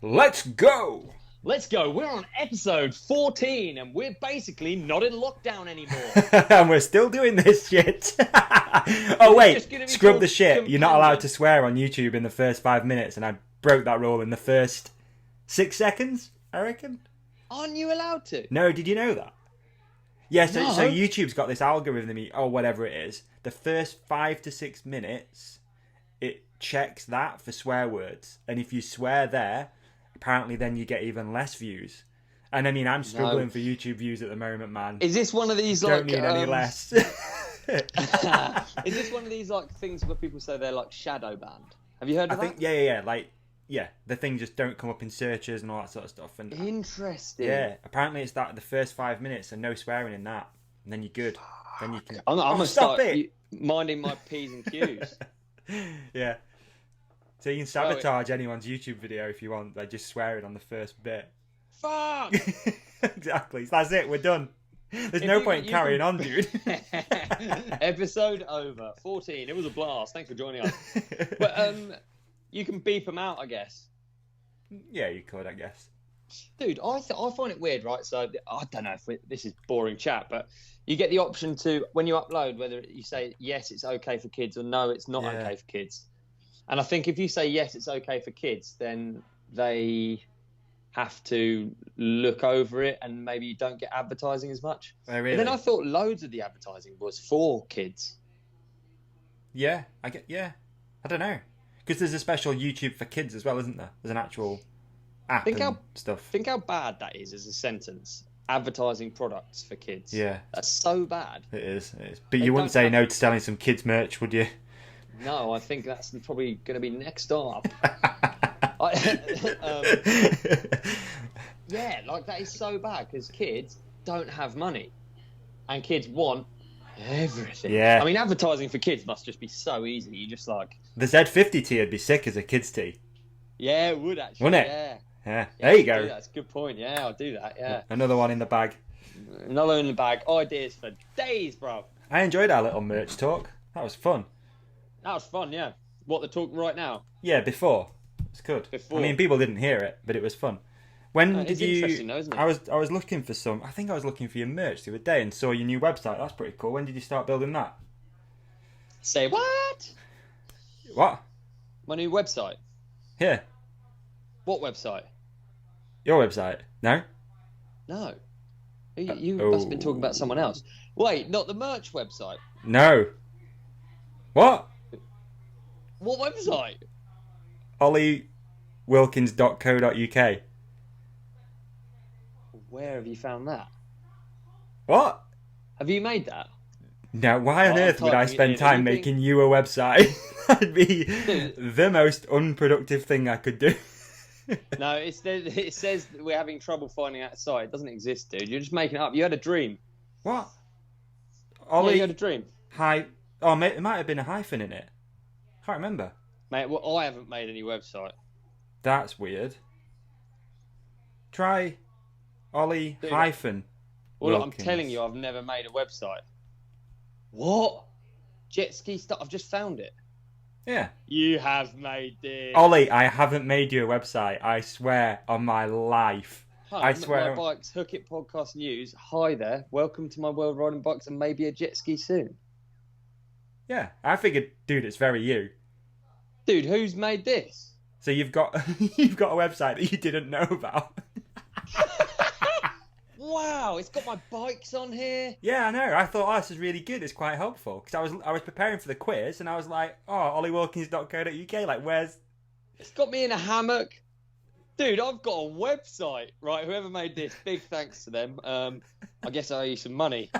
Let's go! Let's go. We're on episode 14 and we're basically not in lockdown anymore. And we're still doing this shit. Oh, wait. Scrub the shit. You're not allowed to swear on YouTube in the first 5 minutes, and I broke that rule in the first 6 seconds, I reckon. Aren't you allowed to? No, did you know that? Yeah, so, No. so YouTube's got this algorithm, or whatever it is. The first 5 to 6 minutes, it checks that for swear words. And if you swear there, apparently then you get even less views. And I mean, I'm struggling for YouTube views at the moment, man. Is this one of these Don't need any less. Is this one of these like things where people say they're like shadow banned? Have you heard of that? Yeah. The things just don't come up in searches and all that sort of stuff. And Interesting. yeah, apparently it's that the first 5 minutes and no swearing in that, and then you're good. Then you can. I'm gonna stop start it. Minding my P's and Q's. Yeah. So you can sabotage anyone's YouTube video if you want by just swearing on the first bit. Fuck! Exactly. So that's it. We're done. There's no point in carrying on, dude. Episode over. 14. It was a blast. Thanks for joining us. But you can beep them out, I guess. Yeah, you could, I guess. Dude, I find it weird, right? So I don't know if this is boring chat, but you get the option to, when you upload, whether you say yes, it's okay for kids, or no, it's not okay for kids. And I think if you say yes, it's okay for kids, then they have to look over it, and maybe you don't get advertising as much. Oh, really? But then I thought loads of the advertising was for kids. Yeah, I don't know. Because there's a special YouTube for kids as well, isn't there? There's an actual app and stuff. Think how bad that is as a sentence. Advertising products for kids. Yeah. That's so bad. It is. But you wouldn't say no to selling some kids merch, would you? No, I think that's probably going to be next up. Yeah, like that is so bad because kids don't have money, and kids want everything. Yeah. I mean, advertising for kids must just be so easy. You just like the Z50 tee would be sick as a kids tee. Yeah, it would actually. Wouldn't it? Yeah. There you go. That's a good point. Yeah, I'll do that. Yeah. Another one in the bag. Another in the bag. Ideas for days, bro. I enjoyed our little merch talk. That was fun. That was fun, yeah. What, the talk right now? Yeah, before. It's good. Before. I mean, people didn't hear it, but it was fun. When did you? Interesting, though, isn't it? I was looking for some. I think I was looking for your merch the other day and saw your new website. That's pretty cool. When did you start building that? Say what? What? My new website. Here. What website? Your website? No. No. You must have been talking about someone else. Wait, not the merch website. No. What? What website? OllyWilkins.co.uk. Where have you found that? What? Have you made that? Now, why on earth would I spend time making you a website? That'd be the most unproductive thing I could do. No, it says that we're having trouble finding that site. It doesn't exist, dude. You're just making it up. You had a dream. What? Yeah, you had a dream. Oh, mate, it might have been a hyphen in it. Can't remember. Mate, well, I haven't made any website. That's weird. Try Ollie hyphen. Well, look, I'm Wilkins. telling you, I've never made a website. What? Jet ski stuff? I've just found it. Yeah. You have made this. Ollie, I haven't made you a website. I swear on my life. Hi, I swear. My bikes, Hook It Podcast News. Hi there. Welcome to my world riding bikes and maybe a jet ski soon. Yeah, I figured, dude, it's very you. Dude, who's made this? So you've got you've got a website that you didn't know about. Wow, it's got my bikes on here. Yeah, I know. I thought, this is really good. It's quite helpful because I was preparing for the quiz and I was like, OllieWilkins.co.uk. Like, where's? It's got me in a hammock. Dude, I've got a website. Right, whoever made this, big thanks to them. I guess I owe you some money.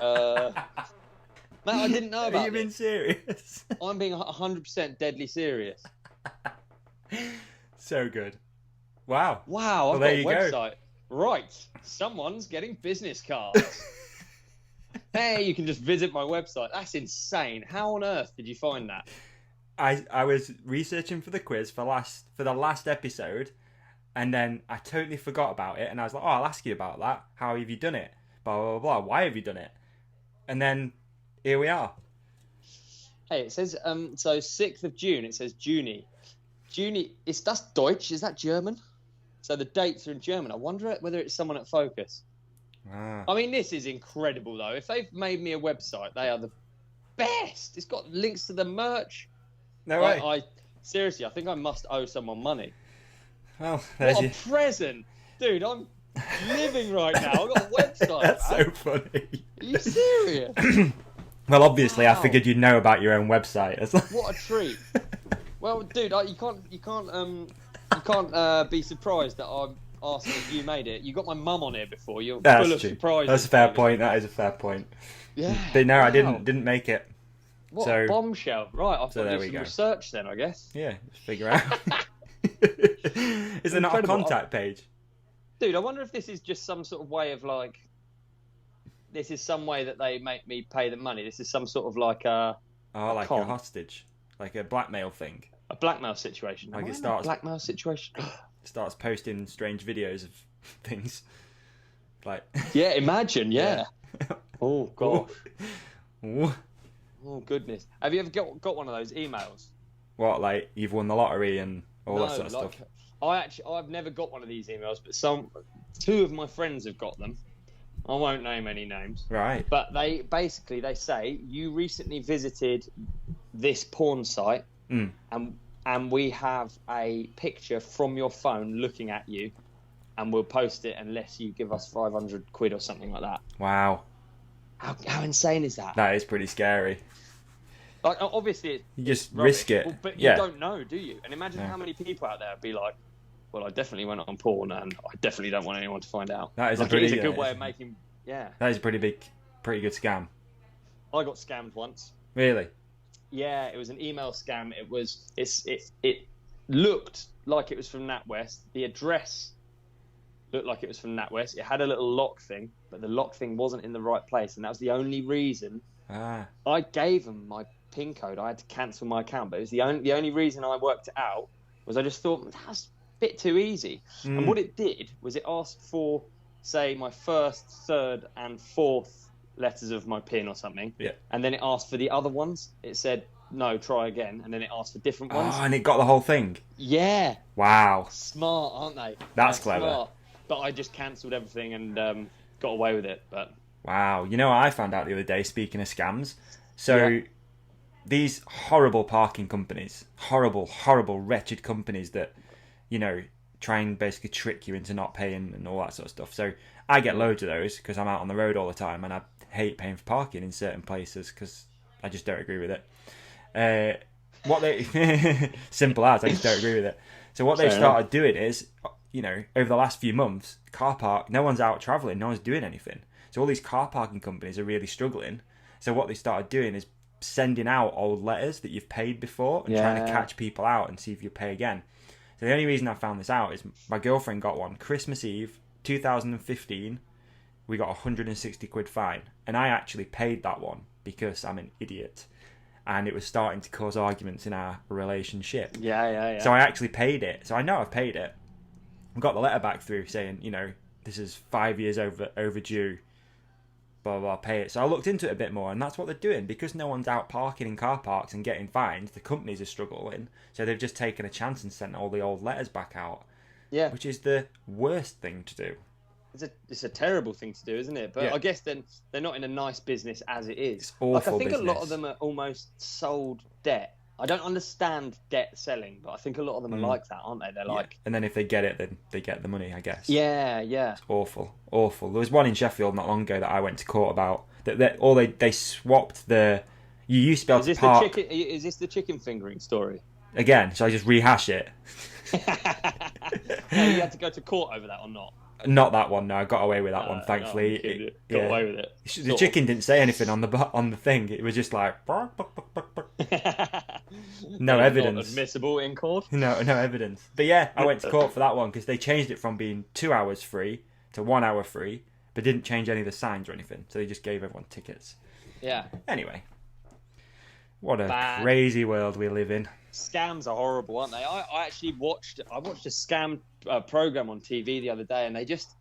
Mate, I didn't know about Are you being serious? I'm being 100% deadly serious. So good. Wow. Wow, I've got a website. Right, someone's getting business cards. Hey, you can just visit my website. That's insane. How on earth did you find that? I was researching for the quiz for the last episode, and then I totally forgot about it, and I was like, I'll ask you about that. How have you done it? Blah, blah, blah, blah. Why have you done it? And then here we are. Hey, it says, so 6th of June, it says Juni. Juni, that's Deutsch, is that German? So the dates are in German. I wonder whether it's someone at Focus. Ah. I mean, this is incredible, though. If they've made me a website, they are the best. It's got links to the merch. No way. I seriously, I think I must owe someone money. Well, there's what a present. Dude, I'm living right now. I've got a website. That's man. so funny. Are you serious? Well, obviously, Wow. I figured you'd know about your own website. What a treat. Well, dude, you can't be surprised that I'm asking if you made it. You got my mum on here before. You're That's full of true. surprises. That's a fair point. That is a fair point. Yeah. But no, wow. I didn't make it. What So- a bombshell. Right, I've so got there to we do some go. research then, I guess. Yeah, just figure out. Is there not a Incredible. contact page? Dude, I wonder if this is just some sort of way of like. This is some way that they make me pay the money. This is some sort of like a Like con. a hostage, like a blackmail thing. blackmail situation. Like Am it I in a starts- blackmail situation. Starts posting strange videos of things. Like, Yeah, imagine. Yeah. Oh gosh. Ooh. Oh goodness. Have you ever got one of those emails? What, like you've won the lottery and all that sort of stuff? I've never got one of these emails, but two of my friends have got them. I won't name any names. Right. But they say you recently visited this porn site, and we have a picture from your phone looking at you, and we'll post it unless you give us 500 quid or something like that. Wow. How insane is that? That is pretty scary. Like, obviously, You just rubbish, risk it. but Yeah. you don't know, do you? And imagine how many people out there would be like, well, I definitely went on porn, and I definitely don't want anyone to find out. That is like, a pretty it is a good way of making. Yeah. That is a pretty good scam. I got scammed once. Really? Yeah, it was an email scam. It looked like it was from NatWest. The address looked like it was from NatWest. It had a little lock thing, but the lock thing wasn't in the right place, and that was the only reason. I gave them my PIN code. I had to cancel my account, but it was the only reason I worked it out was I just thought that's a bit too easy. And what it did was it asked for, say, my first, third, and fourth letters of my PIN or something. Yeah. And then it asked for the other ones. It said, no, try again. And then it asked for different ones. Oh, and it got the whole thing. Yeah. Wow. Smart, aren't they? That's They're clever. Smart. But I just cancelled everything and got away with it. But Wow. You know what I found out the other day, speaking of scams? So these horrible parking companies, horrible, wretched companies that, try and basically trick you into not paying and all that sort of stuff. So I get loads of those because I'm out on the road all the time and I hate paying for parking in certain places because I just don't agree with it. Simple as, I just don't agree with it. So what they've started doing is, over the last few months, car park, no one's out travelling, no one's doing anything. So all these car parking companies are really struggling. So what they started doing is sending out old letters that you've paid before and trying to catch people out and see if you pay again. So the only reason I found this out is my girlfriend got one Christmas Eve 2015. We got 160 quid fine, and I actually paid that one because I'm an idiot, and it was starting to cause arguments in our relationship. Yeah. So I actually paid it. So I know I've paid it. I got the letter back through saying, this is 5 years overdue. Blah, blah, pay it. So I looked into it a bit more, and that's what they're doing. Because no one's out parking in car parks and getting fined, the companies are struggling. So they've just taken a chance and sent all the old letters back out. Yeah. Which is the worst thing to do. It's a terrible thing to do, isn't it? But I guess then they're not in a nice business as it is. It's awful I think business. a lot of them are almost sold debt. I don't understand debt selling, but I think a lot of them are like that, aren't they? They're like... And then if they get it, then they get the money, I guess. Yeah. It's awful. There was one in Sheffield not long ago that I went to court about. They swapped the... You used to be able to park... Is this the chicken fingering story? Again, so I just rehash it. No, you had to go to court over that or not? Not that one, no. I got away with that one, thankfully. Got away with it. The chicken didn't say anything on the thing. It was just like... No evidence. Not admissible in court? No evidence. But yeah, I went to court for that one because they changed it from being 2 hours free to 1 hour free, but didn't change any of the signs or anything. So they just gave everyone tickets. Yeah. Anyway. What a crazy world we live in. Scams are horrible, aren't they? I actually watched a scam program on TV the other day, and they just...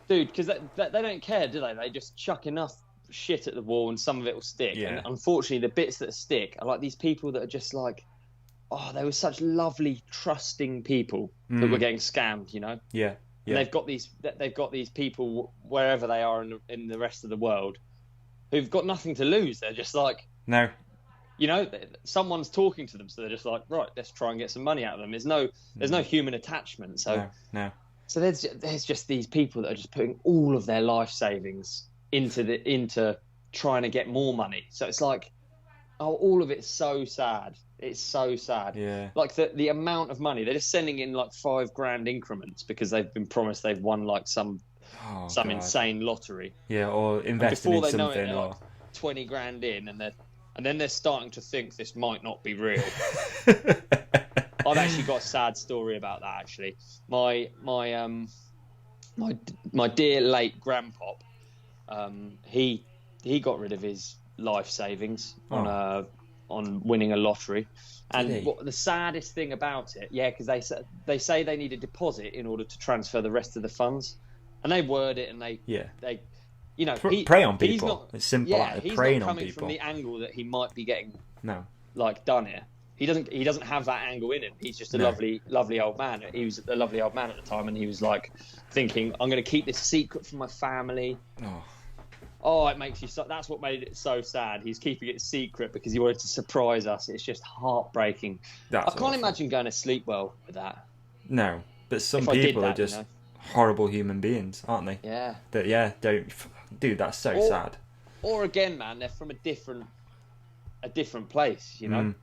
Dude, because they don't care, do they? They just chuck enough shit at the wall and some of it will stick. Yeah. And unfortunately, the bits that stick are like these people that are just like they were such lovely, trusting people that were getting scammed, you know? Yeah. And they've got these people wherever they are in the rest of the world who've got nothing to lose. They're just like, no, you know, someone's talking to them, so they're just like, right, let's try and get some money out of them. There's no human attachment. So no. So there's just these people that are just putting all of their life savings into trying to get more money. So it's like, all of it's so sad. It's so sad. Yeah. Like the amount of money, they're just sending in like $5,000 increments because they've been promised they've won like some insane lottery. Yeah, or investing in something, it, or like $20,000 in, and then they're starting to think this might not be real. I've actually got a sad story about that. Actually, my dear late grandpop, he got rid of his life savings on winning a lottery. And the saddest thing about it, because they say they need a deposit in order to transfer the rest of the funds, and they word it and they you know, prey on people. It's simple. He's preying not coming on people from the angle that he might be getting done here. He doesn't have that angle in him. He's just a lovely old man. He was a lovely old man at the time, and he was like thinking, I'm going to keep this secret from my family. It makes you so. That's what made it so sad. He's keeping it secret because he wanted to surprise us. It's just heartbreaking. I can't imagine going to sleep well with that. No, but some people are just horrible human beings, aren't they? Yeah. That don't. Dude, that's so sad. Or again, man, they're from a different place. You know.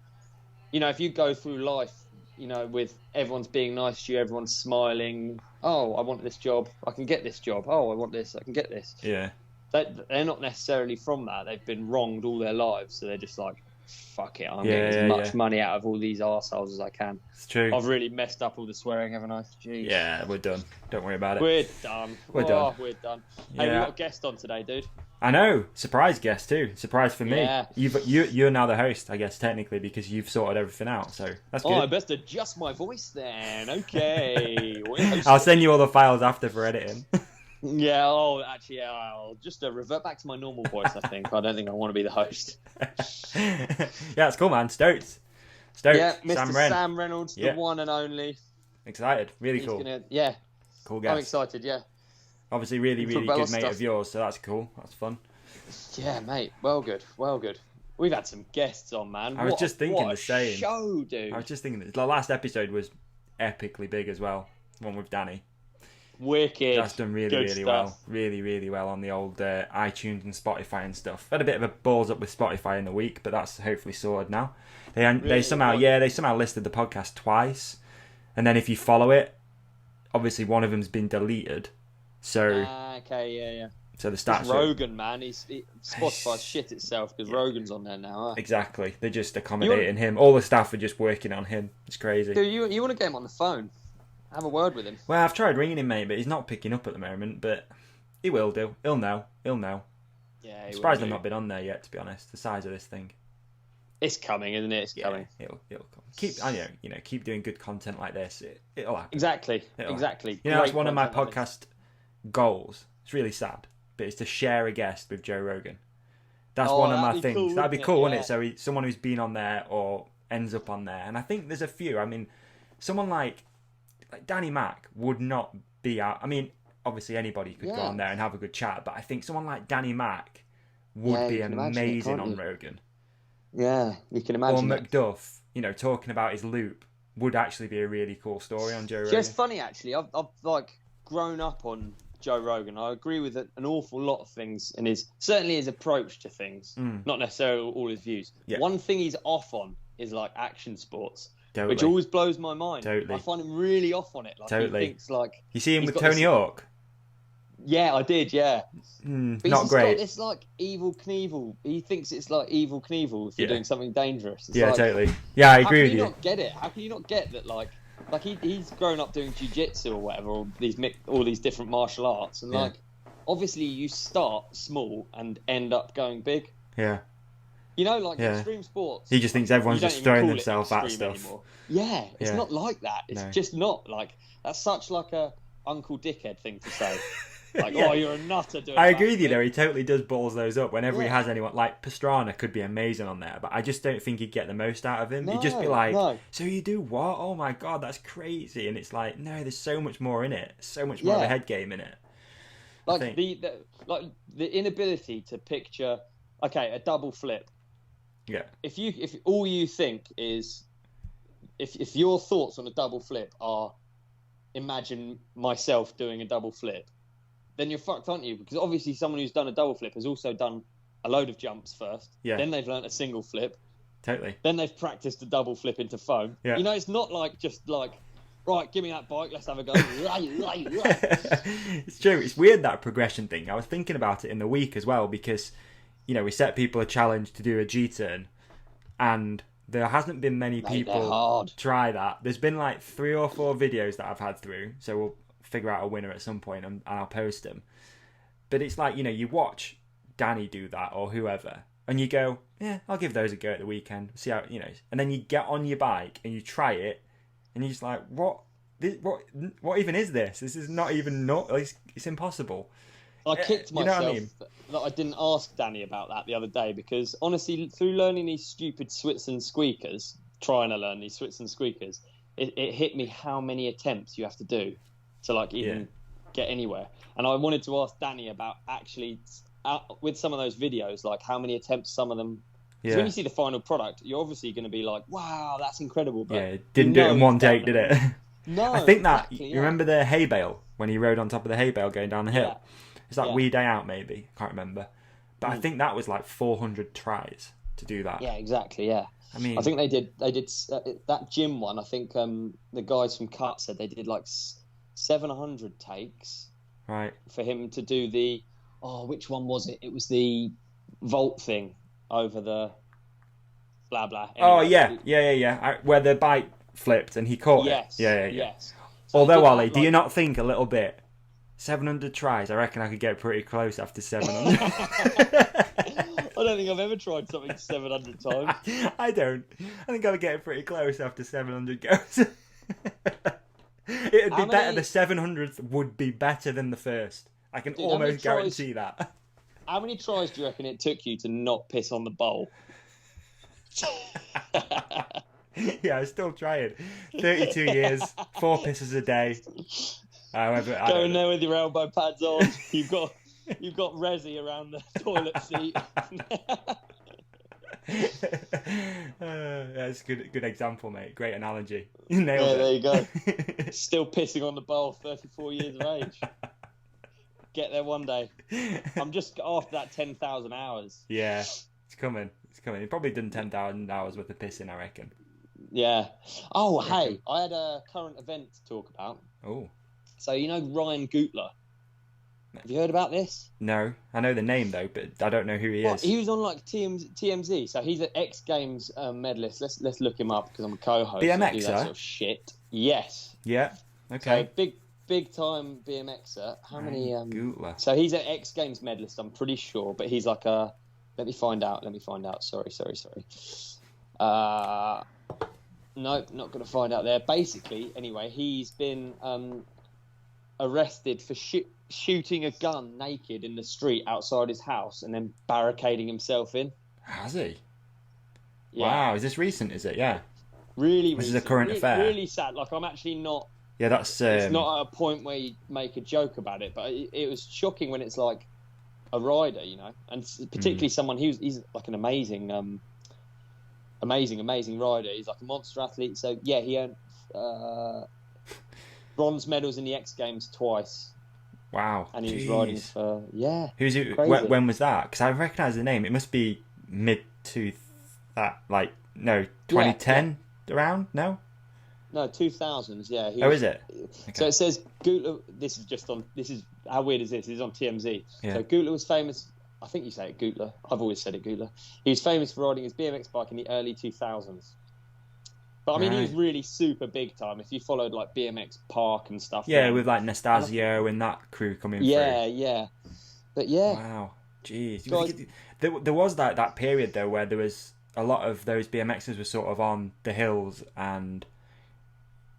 You know, if you go through life, you know, with everyone's being nice to you, everyone's smiling. Oh, I want this job. I can get this job. Oh, I want this. I can get this. Yeah. They're not necessarily from that. They've been wronged all their lives, so they're just like, fuck it, I'm getting as much money out of all these arseholes as I can. It's true. I've really messed up all the swearing, haven't I? Jeez. Yeah, we're done. Don't worry about it. We're done. We're done. Yeah. Hey, we got a guest on today, dude. I know. Surprise guest too. Surprise for me. Yeah. You're now the host, I guess, technically, because you've sorted everything out. So that's good. I best adjust my voice then. Okay. I'll send you all the files after for editing. Yeah, I'll just revert back to my normal voice, I think. I don't think I want to be the host. Yeah, it's cool, man. Stoked. Yeah, Mr. Sam Reynolds, the one and only. Excited. Really cool. Cool guest. I'm excited, yeah. Obviously, really good mate of yours, so that's cool. That's fun. Yeah, mate. Well good. We've had some guests on, man. I was just thinking the same. Show, dude. I was just thinking the last episode was epically big as well. The one with Danny. Wicked. That's done really well. Really well on the old iTunes and Spotify and stuff. Had a bit of a balls up with Spotify in the week, but that's hopefully sorted now. They somehow listed the podcast twice, and then if you follow it, obviously one of them's been deleted. So yeah. So the stats. Rogan, man, Spotify shit itself because Rogan's on there now. Huh? Exactly. They're just accommodating him. All the staff are just working on him. It's crazy. Dude, you want to get him on the phone? Have a word with him. Well, I've tried ringing him, mate, but he's not picking up at the moment. But he will do. He'll know. Yeah, I'm surprised I've not been on there yet. To be honest, the size of this thing. It's coming, isn't it? It's coming. It'll come. Keep doing good content like this. It'll happen. Exactly. You know, that's one of my podcast goals. It's really sad, but it's to share a guest with Joe Rogan. That's one of my things. That'd be cool, wouldn't it? So someone who's been on there or ends up on there, and I think there's a few. I mean, someone like Danny Mac would not be out. I mean, obviously anybody could go on there and have a good chat, but I think someone like Danny Mac would be amazing on Rogan. Yeah, you can imagine. Or Macduff, talking about his loop would actually be a really cool story on Joe Rogan. It's funny, actually. I've grown up on Joe Rogan. I agree with an awful lot of things and certainly his approach to things, not necessarily all his views. Yeah. One thing he's off on is like action sports. Totally. Which always blows my mind. Totally. I find him really off on it. Totally. He thinks you see him with Tony Hawk? Yeah, I did, yeah. But not great. It's like Evil Knievel. He thinks it's like Evil Knievel if you're doing something dangerous. It's totally. Yeah, I agree with you. How can you not get it? How can you not get that, like he's grown up doing jiu-jitsu or whatever, or all these different martial arts, and obviously you start small and end up going big. Yeah. Extreme sports. He just thinks everyone's just throwing themselves at stuff. Anymore. Yeah, it's not like that. It's just not like that's such like a Uncle Dickhead thing to say. Like, oh, you're a nutter doing I agree with you, though. He totally does balls those up whenever he has anyone. Like, Pastrana could be amazing on there, but I just don't think he'd get the most out of him. He'd just be like, so you do what? Oh my God, that's crazy. And it's like, no, there's so much more in it. So much more of a head game in it. Like, the inability to picture, okay, a double flip. Yeah. If all you think is, if your thoughts on a double flip are, imagine myself doing a double flip, then you're fucked, aren't you? Because obviously someone who's done a double flip has also done a load of jumps first. Yeah. Then they've learnt a single flip. Totally. Then they've practiced a double flip into foam. Yeah. You know, it's not like just like, right, give me that bike, let's have a go. It's true. It's weird, that progression thing. I was thinking about it in the week as well, because, you know, we set people a challenge to do a G-turn, and there hasn't been many people try that. There's been like 3 or 4 videos that I've had through, so we'll figure out a winner at some point and I'll post them. But it's like, you know, you watch Danny do that or whoever, and you go, yeah, I'll give those a go at the weekend, see how, you know. And then you get on your bike and you try it, and you're just like, what even is this? This is not even it's impossible. I kicked myself, you know what I mean? That I didn't ask Danny about that the other day, because honestly, through learning these stupid Switzerland squeakers, trying to learn these Switzerland squeakers, it hit me how many attempts you have to do to like even get anywhere. And I wanted to ask Danny about actually, with some of those videos, like how many attempts some of them. Because when you see the final product, you're obviously going to be like, wow, that's incredible. But it didn't do it in one take, did it? No. I think that, you remember the hay bale, when he rode on top of the hay bale going down the hill? Yeah. It's that wee day out, maybe. I can't remember. But I think that was like 400 tries to do that. Yeah, exactly, yeah. I mean, I think they did that gym one. I think the guys from Cut said they did like 700 takes. Right. For him to do the, which one was it? It was the vault thing over the blah blah. Anyway, yeah. Where the bike flipped and he caught it. Yes. So although, Ollie, do you not think a little bit? 700 tries, I reckon I could get pretty close after 700. I don't think I've ever tried something 700 times. I don't. I think I would get pretty close after 700 goes. It'd be better. The 700th would be better than the first. I can almost guarantee that. How many tries do you reckon it took you to not piss on the bowl? Yeah, I'm still trying. 32 years, 4 pisses a day. However, going there with your elbow pads on. You've got resi around the toilet seat. That's a good example, mate. Great analogy. You nailed it. There you go. Still pissing on the bowl, 34 years of age. Get there one day. I'm just after that 10,000 hours. Yeah, it's coming. You've probably done 10,000 hours worth of pissing, I reckon. Yeah. Oh, hey, I had a current event to talk about. Oh. So, you know Ryan Gootler? Have you heard about this? No. I know the name, though, but I don't know who he is. He was on, like, TMZ. So, he's an X Games medalist. Let's look him up, because I'm a co-host. BMXer? Do that sort of shit. Yes. Yeah. Okay. So, big-time BMXer. How many... Gootler. So, he's an X Games medalist, I'm pretty sure. But he's like a... Let me find out. Sorry. Nope, not going to find out there. Basically, anyway, he's been... arrested for shooting a gun naked in the street outside his house and then barricading himself in. Has he? Yeah. Wow, is this recent, is it? Yeah. Really This recent. is a current affair. Really sad. Like, I'm actually not... Yeah, that's... It's not at a point where you make a joke about it, but it was shocking when it's like a rider, you know? And particularly someone... He's like an amazing rider. He's like a monster athlete. So, yeah, he earned... bronze medals in the X Games twice. Wow. And he was riding for... Yeah. Who's it? When was that? Because I recognise the name. It must be mid-2010 around? No? No, 2000s, yeah. Is it? Okay. So it says Gootler... This is... How weird is this? This is on TMZ. Yeah. So Gootler was famous... I think you say it Gootler. I've always said it Gootler. He was famous for riding his BMX bike in the early 2000s. But I mean, he was really super big time. If you followed like BMX Park and stuff. Yeah, with like Nastasio and that crew coming through. Yeah. But yeah. Wow. Jeez. There was that period though where there was a lot of those BMXers were sort of on the hills and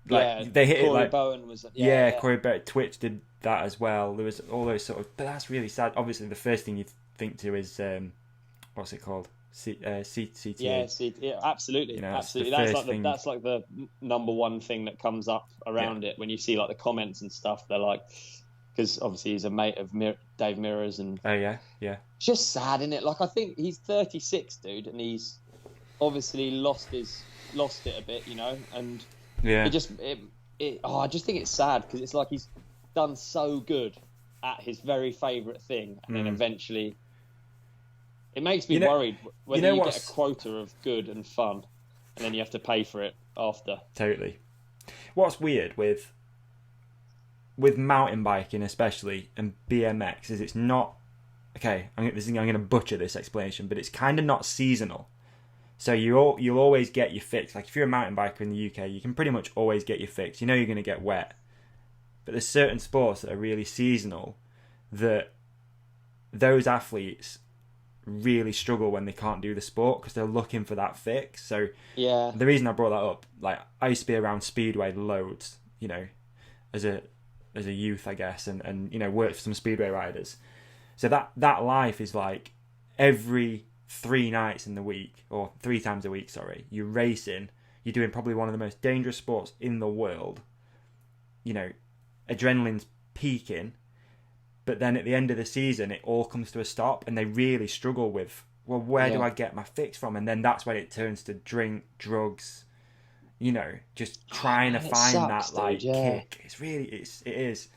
like they hit Corey it like Bowen was Corey Bowen. Twitch did that as well. There was all those sort of, but that's really sad. Obviously, the first thing you think to is what's it called? CTA. Yeah, absolutely, You know, absolutely. That's like the number one thing that comes up around it when you see like the comments and stuff. They're like, because obviously he's a mate of Dave Mirrors, and yeah. It's just sad, isn't it? Like, I think he's 36, dude, and he's obviously lost it a bit, you know. And I just think it's sad because it's like he's done so good at his very favourite thing, and then eventually. It makes me worried whether you get a quota of good and fun, and then you have to pay for it after. Totally. What's weird with mountain biking especially and BMX is it's not... Okay, I'm going to butcher this explanation, but it's kind of not seasonal. So you'll always get your fix. Like if you're a mountain biker in the UK, you can pretty much always get your fix. You know you're going to get wet. But there's certain sports that are really seasonal that those athletes really struggle when they can't do the sport because they're looking for that fix. So the reason I brought that up, like I used to be around Speedway loads, you know, as a youth, I guess, and you know, worked for some Speedway riders. So that life is like every 3 nights in the week, or 3 times a week, sorry, you're racing, you're doing probably one of the most dangerous sports in the world. You know, adrenaline's peaking. But then at the end of the season, it all comes to a stop, and they really struggle with, well, where do I get my fix from? And then that's when it turns to drink, drugs, you know, just trying to find that kick. It's really, it is.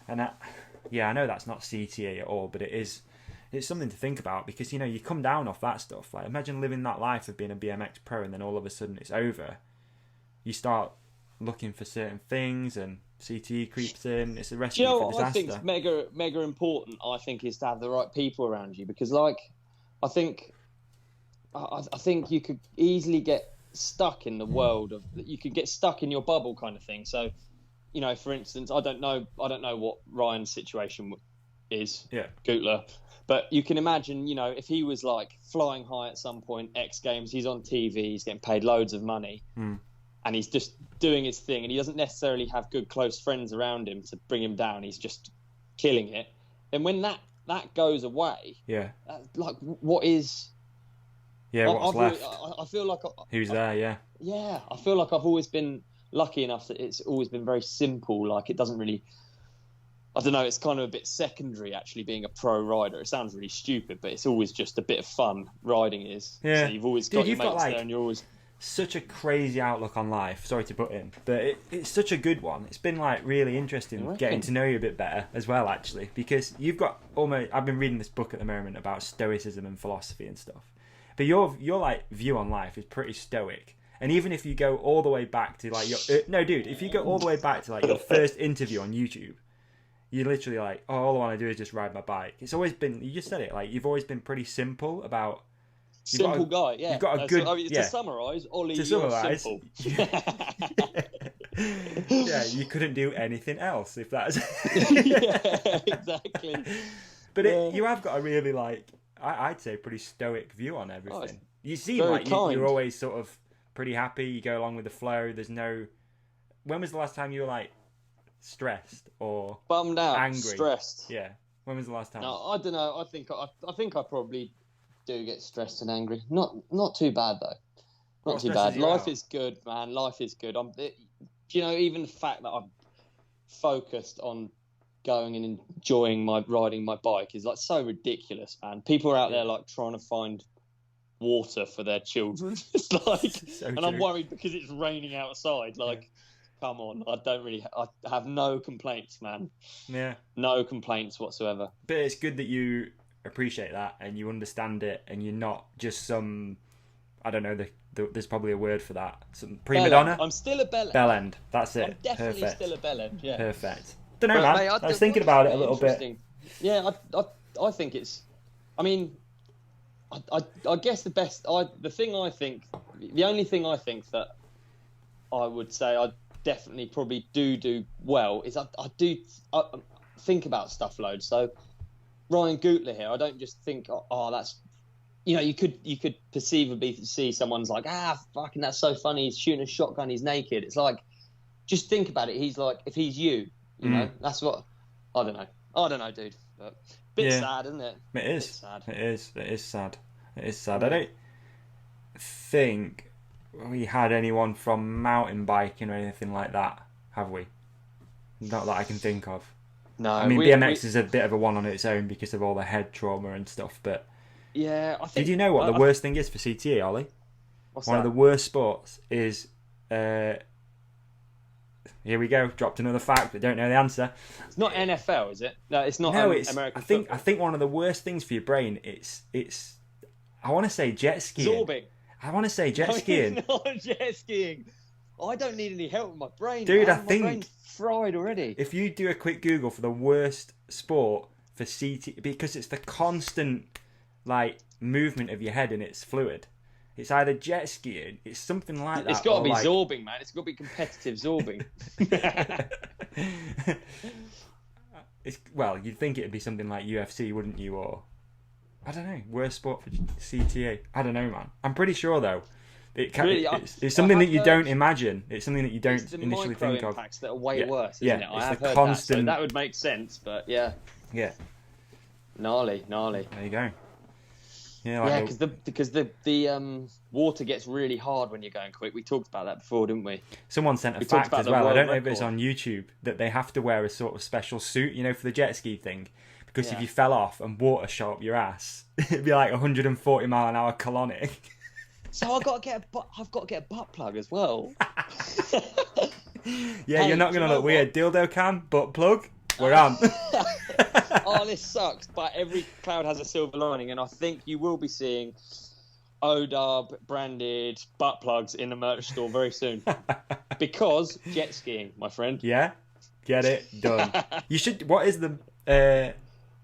And I know that's not CTA at all, but it's something to think about because, you know, you come down off that stuff. Like, imagine living that life of being a BMX pro and then all of a sudden it's over. You start looking for certain things and CTE creeps in. It's a recipe for disaster. I think it's mega important. I think is to have the right people around you because, like, I think you could easily get stuck in the world of. You could get stuck in your bubble, kind of thing. So, you know, for instance, I don't know what Ryan's situation is. Yeah, Gootler. But you can imagine, you know, if he was like flying high at some point, X Games, he's on TV, he's getting paid loads of money. And he's just doing his thing, and he doesn't necessarily have good close friends around him to bring him down. He's just killing it. And when that goes away, like what is? Yeah, what's left? I feel like who's there? Yeah, I feel like I've always been lucky enough that it's always been very simple. Like it doesn't really. I don't know. It's kind of a bit secondary, actually, being a pro rider. It sounds really stupid, but it's always just a bit of fun. Riding is. Yeah. So you've always got your mates there, and you're always. Such a crazy outlook on life. Sorry to butt in, but it's such a good one. It's been like really interesting getting to know you a bit better as well, actually, because you've got almost. I've been reading this book at the moment about stoicism and philosophy and stuff, but your like view on life is pretty stoic. And even if you go all the way back to like your if you go all the way back to like your first interview on YouTube, you're literally like, oh, all I want to do is just ride my bike. It's always been. You just said it. Like you've always been pretty simple about. Simple guy, yeah. You've got a good... To summarise, Ollie, you're simple. Yeah, you couldn't do anything else if that's... Yeah, exactly. But you have got a really, like, I'd say pretty stoic view on everything. You seem like you're always sort of pretty happy, you go along with the flow, there's no... When was the last time you were, like, stressed or... Bummed out, angry? Stressed. Yeah. When was the last time? No, I don't know. I think I probably... do get stressed and angry. Not too bad though. Not too bad. Life is good, man. Life is good. You know, even the fact that I'm focused on going and enjoying riding my bike is like so ridiculous, man. People are out there like trying to find water for their children. It's like, so and true. I'm worried because it's raining outside. Like, come on. I have no complaints, man. Yeah. No complaints whatsoever. But it's good that you appreciate that and you understand it and you're not just some, I don't know, there's probably a word for that, some prima donna. I'm still a bellend. Bellend, that's it. I'm definitely still a bellend. Yeah, perfect. Don't know, man. Mate, I was thinking about it a little bit. Yeah, I think it's. I mean, I guess the only thing I think that I would say I definitely probably do well is I think about stuff loads. So. Ryan Gootler here, I don't just think, oh, that's, you know, you could perceivably see someone's like, fucking, that's so funny, he's shooting a shotgun, he's naked. It's like, just think about it. He's like, if he's you know, that's what. I don't know, dude. But bit sad, isn't it? It is. Bit sad. It is. It is sad. It is sad. I don't think we had anyone from mountain biking or anything like that, have we? Not that I can think of. No. I mean, BMX is a bit of a one on its own because of all the head trauma and stuff, but... Yeah, I think... Did you know what the worst thing is for CTA, Ollie? What's One that? of the worst sports is... here we go. Dropped another fact, but don't know the answer. It's not NFL, is it? No, it's not. No, it's. American I think one of the worst things for your brain. It's. I want to say jet skiing. Zorbing. I want to say jet skiing. It's not jet skiing. I don't need any help with my brain, dude. man. I think my brain's fried already. If you do a quick Google for the worst sport for CT, because it's the constant like movement of your head and it's fluid. It's either jet skiing, it's something like that. It's got to be like... zorbing, man. It's got to be competitive zorbing. Well, you'd think it'd be something like UFC, wouldn't you? Or I don't know, worst sport for CTA. I don't know, man. I'm pretty sure though. It's something that you don't imagine. It's something that you don't initially think of. Impacts that are way worse, isn't it? I have the heard constant... that, so that would make sense. But yeah. Gnarly. There you go. Yeah, because the water gets really hard when you're going quick. We talked about that before, didn't we? Someone sent a fact as well. I don't know if it's on YouTube that they have to wear a sort of special suit, for the jet ski thing, because if you fell off and water shot up your ass, it'd be like 140 mile an hour colonic. So I've got to get a butt plug as well. Yeah, hey, you're not gonna look weird. Dildo cam, butt plug. We're on. Oh, this sucks, but every cloud has a silver lining, and I think you will be seeing ODub branded butt plugs in the merch store very soon. Because jet skiing, my friend. Yeah, get it done. You should. What is the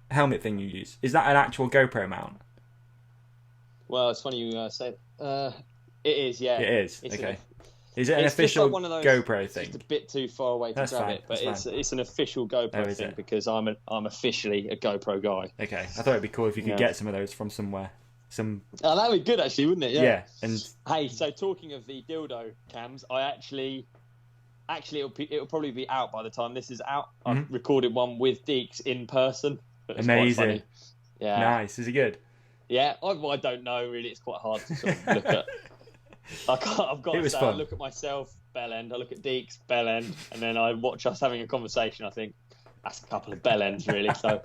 helmet thing you use? Is that an actual GoPro mount? Well, it's funny you say. It is, yeah. It is. Okay. Is it an official one of those, GoPro thing? It's just a bit too far away to grab it, but it's an official GoPro thing because I'm officially a GoPro guy. Okay, I thought it'd be cool if you could get some of those from somewhere. Oh, that'd be good actually, wouldn't it? Yeah. And hey, so talking of the dildo cams, I actually it'll probably be out by the time this is out. Mm-hmm. I've recorded one with Deeks in person. Amazing. Yeah. Nice. Is it good? Yeah, I don't know really. It's quite hard to sort of look at. I've got to say, I look at myself, bell end. I look at Deeks, bell end, and then I watch us having a conversation. I think that's a couple of bell ends, really. So,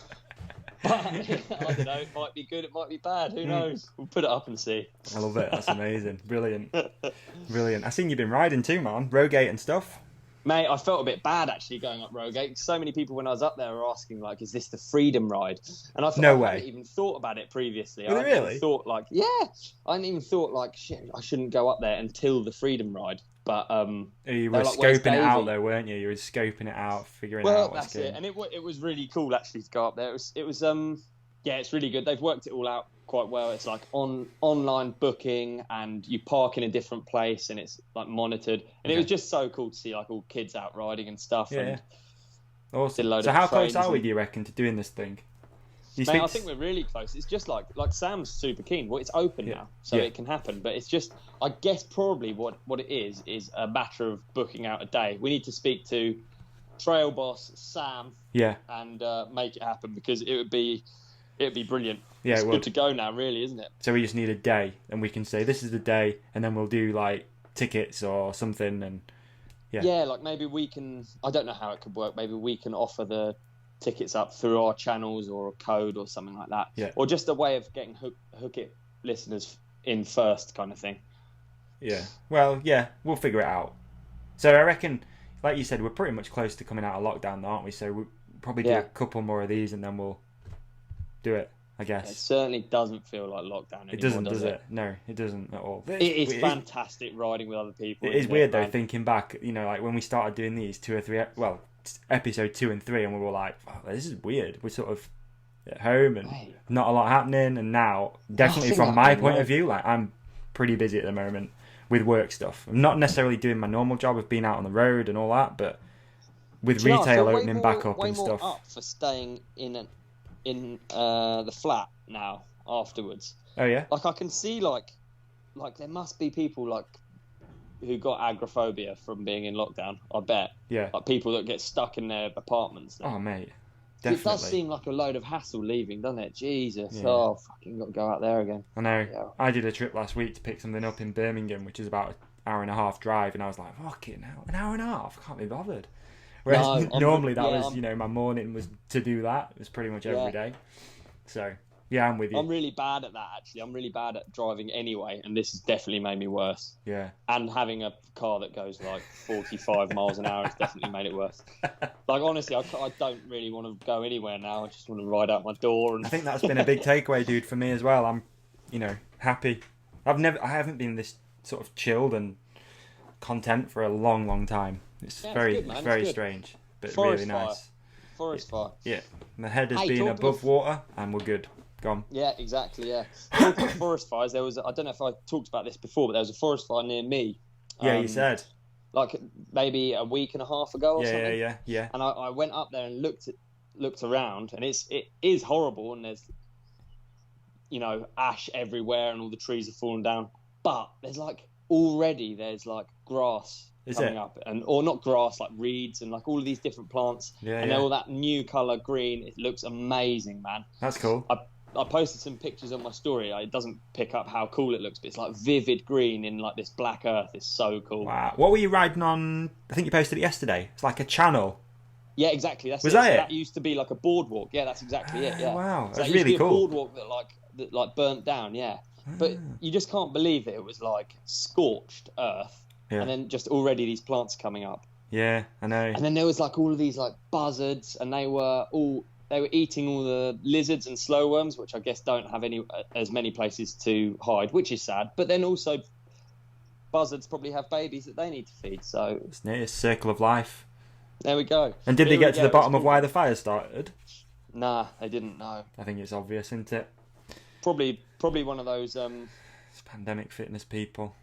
but I don't know. It might be good. It might be bad. Who knows? We'll put it up and see. I love it. That's amazing. Brilliant. Brilliant. I seen you've been riding too, man. Rogate and stuff. Mate, I felt a bit bad actually going up Rogate. So many people when I was up there were asking, like, is this the Freedom Ride? And I thought, I hadn't even thought about it previously. Really? I hadn't thought, like, I hadn't even thought, like, shit, I shouldn't go up there until the Freedom Ride. But you were like, scoping it out though, weren't you? You were scoping it out, figuring out what's that's good. it. And it was really cool actually to go up there. It was it's really good. They've worked it all out quite well. It's like online booking, and you park in a different place, and it's like monitored. And it was just so cool to see like all kids out riding and stuff. Yeah. And awesome. So how close are we, do you reckon, to doing this thing? Mate, I think we're really close. It's just like Sam's super keen. Well, it's open now, so it can happen. But it's just, I guess probably what it is a matter of booking out a day. We need to speak to trail boss Sam, and make it happen, because it'd be brilliant. Yeah, it's good to go now, really, isn't it? So we just need a day, and we can say this is the day, and then we'll do like tickets or something, and like maybe we can. I don't know how it could work. Maybe we can offer the tickets up through our channels or a code or something like that, or just a way of getting hook it listeners in first, kind of thing. Yeah. Well, we'll figure it out. So I reckon, like you said, we're pretty much close to coming out of lockdown, aren't we? So we'll probably do a couple more of these, and then we'll do it, I guess. It certainly doesn't feel like lockdown anymore, it doesn't, does it? No, it doesn't at all. It is fantastic riding with other people. It is weird though, thinking back, like when we started doing these 2 or 3, episode 2 and 3, and we were like, oh, this is weird. We're sort of at home and not a lot happening, and now, definitely from my point of view, like I'm pretty busy at the moment with work stuff. I'm not necessarily doing my normal job of being out on the road and all that, but with retail opening back up and stuff. Up for staying in the flat now afterwards. Oh yeah. Like I can see like there must be people like who got agoraphobia from being in lockdown. I bet. Yeah. Like people that get stuck in their apartments. Then. Oh, mate. Definitely. It does Definitely. seem like a load of hassle leaving, doesn't it? Jesus. Yeah. Oh, fucking got to go out there again. I know. Yeah. I did a trip last week to pick something up in Birmingham, which is about an hour and a half drive, and I was like, fucking hell, an hour and a half? I can't be bothered. Whereas normally that was, my morning was to do that. It was pretty much every day. So, yeah, I'm with you. I'm really bad at that, actually. I'm really bad at driving anyway, and this has definitely made me worse. Yeah. And having a car that goes like 45 miles an hour has definitely made it worse. Like, honestly, I don't really want to go anywhere now. I just want to ride out my door. And I think that's been a big takeaway, dude, for me as well. I'm, happy. I haven't been this sort of chilled and content for a long, long time. It's very strange, but Forest really fire. nice. Forest fire. Yeah, my head has been above water, and we're good. Gone. Yeah, exactly. Yeah. Talking of forest fires, I don't know if I talked about this before, but there was a forest fire near me. Yeah, you said. Like maybe a week and a half ago or something. Yeah. And I went up there and looked around, and it is horrible, and there's ash everywhere, and all the trees are falling down. But there's already grass coming up, or not grass, like reeds and like all of these different plants, and they're all that new color green. It looks amazing, man. That's cool. I posted some pictures on my story. It doesn't pick up how cool it looks, but it's like vivid green in like this black earth. It's so cool. Wow. What were you riding on? I think you posted it yesterday. It's like a channel. Yeah, exactly. That's was it. that So it? that used to be like a boardwalk. Yeah, that's exactly it. Yeah. Wow, so that's that really used to be cool. A boardwalk that burnt down. Yeah, but you just can't believe that it was like scorched earth, and then just already these plants coming up. Yeah, I know. And then there was like all of these like buzzards, and they were eating all the lizards and slow worms, which I guess don't have as many places to hide, which is sad. But then also, buzzards probably have babies that they need to feed. So it's a circle of life. There we go. And did they get to the bottom of why the fire started? Nah, they didn't know. I think it's obvious, isn't it? Probably one of those. It's pandemic fitness people.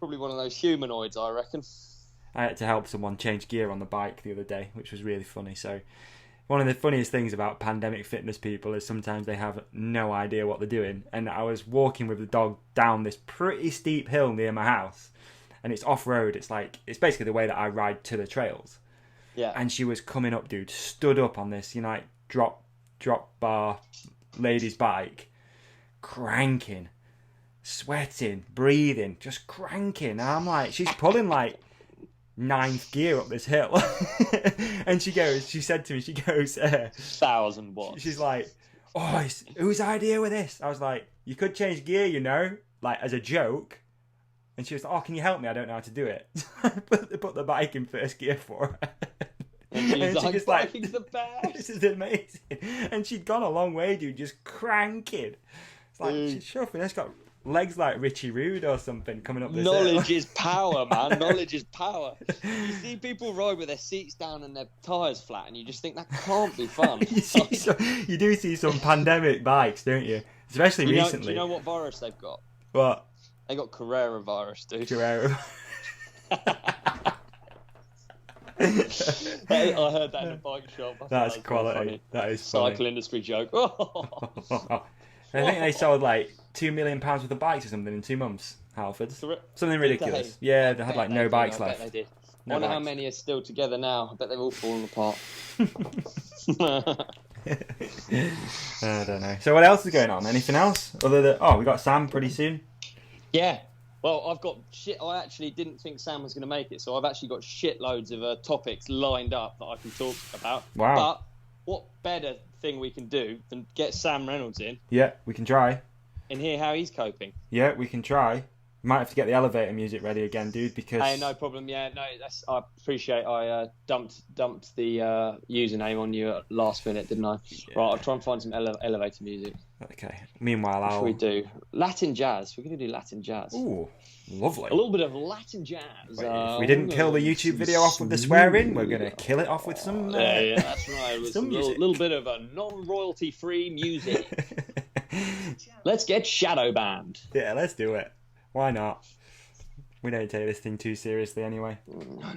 Probably one of those humanoids, I reckon. I had to help someone change gear on the bike the other day, which was really funny. So, one of the funniest things about pandemic fitness people is sometimes they have no idea what they're doing. And I was walking with the dog down this pretty steep hill near my house, and it's off-road. It's basically the way that I ride to the trails. Yeah. And she was coming up, dude, stood up on this, drop bar lady's bike, cranking, sweating, breathing, just cranking. And I'm like, she's pulling like ninth gear up this hill. And she said to me, 1,000 watts. She's like, oh, whose idea was this? I was like, you could change gear, like as a joke. And she was like, oh, can you help me? I don't know how to do it. put the bike in first gear for her. And she's like, biking's the best. This is amazing. And she'd gone a long way, dude, just cranking. It's like, she's shuffling. She's got legs like Richie Rude or something coming up this Knowledge hill. is power, man. Knowledge is power. You see people ride with their seats down and their tyres flat, and you just think that can't be fun. You do see some pandemic bikes, don't you? Especially recently. Do you know what virus they've got? What? They got Carrera virus, dude. Carrera. I heard that in a bike shop. That's quality. That is funny. Cycle industry joke. I think they sold like £2 million worth of bikes or something in 2 months. Halfords. Something ridiculous. Yeah, they had like no bikes left. I bet they did. I wonder how many are still together now. I bet they've all fallen apart. I don't know. So what else is going on? Anything else? Other than we got Sam pretty soon. Yeah. Well, I've got shit. I actually didn't think Sam was going to make it, so I've actually got shitloads of topics lined up that I can talk about. Wow. But what better thing we can do than get Sam Reynolds in? Yeah, we can try. And hear how he's coping. Yeah, we can try. Might have to get the elevator music ready again, dude, because... Hey, no problem. Yeah, no, I appreciate I dumped the username on you at last minute, didn't I? Yeah. Right, I'll try and find some elevator music. Okay. Meanwhile, what should we do? Latin jazz. We're going to do Latin jazz. Ooh, lovely. A little bit of Latin jazz. Wait, if we didn't kill the YouTube video off with the swearing, we're going to kill it off with some... yeah, that's right. With some little bit of a non-royalty-free music. Let's get shadow banned. Yeah, let's do it. Why not? We don't take this thing too seriously anyway.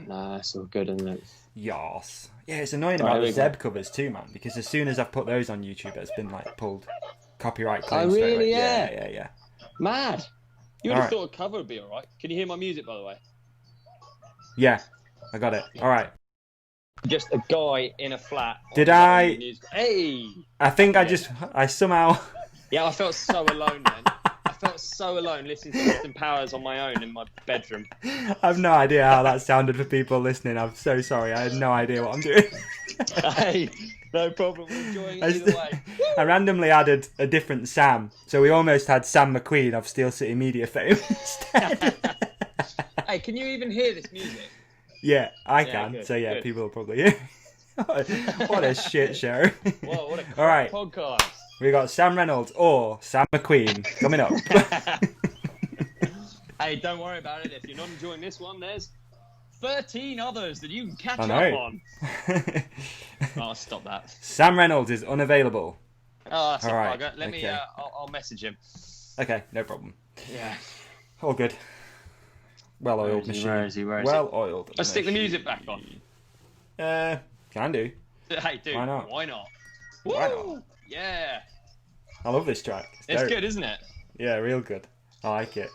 Nah, it's all good, isn't it? Yas. Yeah, it's annoying about the Zeb covers too, man, because as soon as I've put those on YouTube, it's been like pulled copyright claims. Oh, really? Yeah. Mad. You would have thought a cover would be alright. Can you hear my music, by the way? Yeah, I got it. All right. Just a guy in a flat. Did I? Hey! I think I somehow... Yeah, I felt so alone then. I felt so alone listening to Austin Powers on my own in my bedroom. I have no idea how that sounded for people listening. I'm so sorry. I had no idea what I'm doing. Hey, no problem. We're enjoying it either way. I randomly added a different Sam. So we almost had Sam McQueen of Steel City Media fame instead. Hey, can you even hear this music? Yeah, I can. Good, so yeah, good. people will probably hear. What a shit show. Whoa, what a All right. podcast. We got Sam Reynolds or Sam McQueen coming up. Hey, don't worry about it. If you're not enjoying this one, there's 13 others that you can catch I up know. on. Oh, stop that. Sam Reynolds is unavailable. Oh, that's All a right, bugger. Let me, okay. I'll message him. Okay, no problem. Yeah. All good. Well-oiled Where is he? machine. Where is he? Where is he? Well-oiled. Let's stick the music back on. Can do. Hey, dude. Why not? Why not? Why Woo! not? Yeah. I love this track. It's dope. good, isn't it? Yeah, real good. I like it.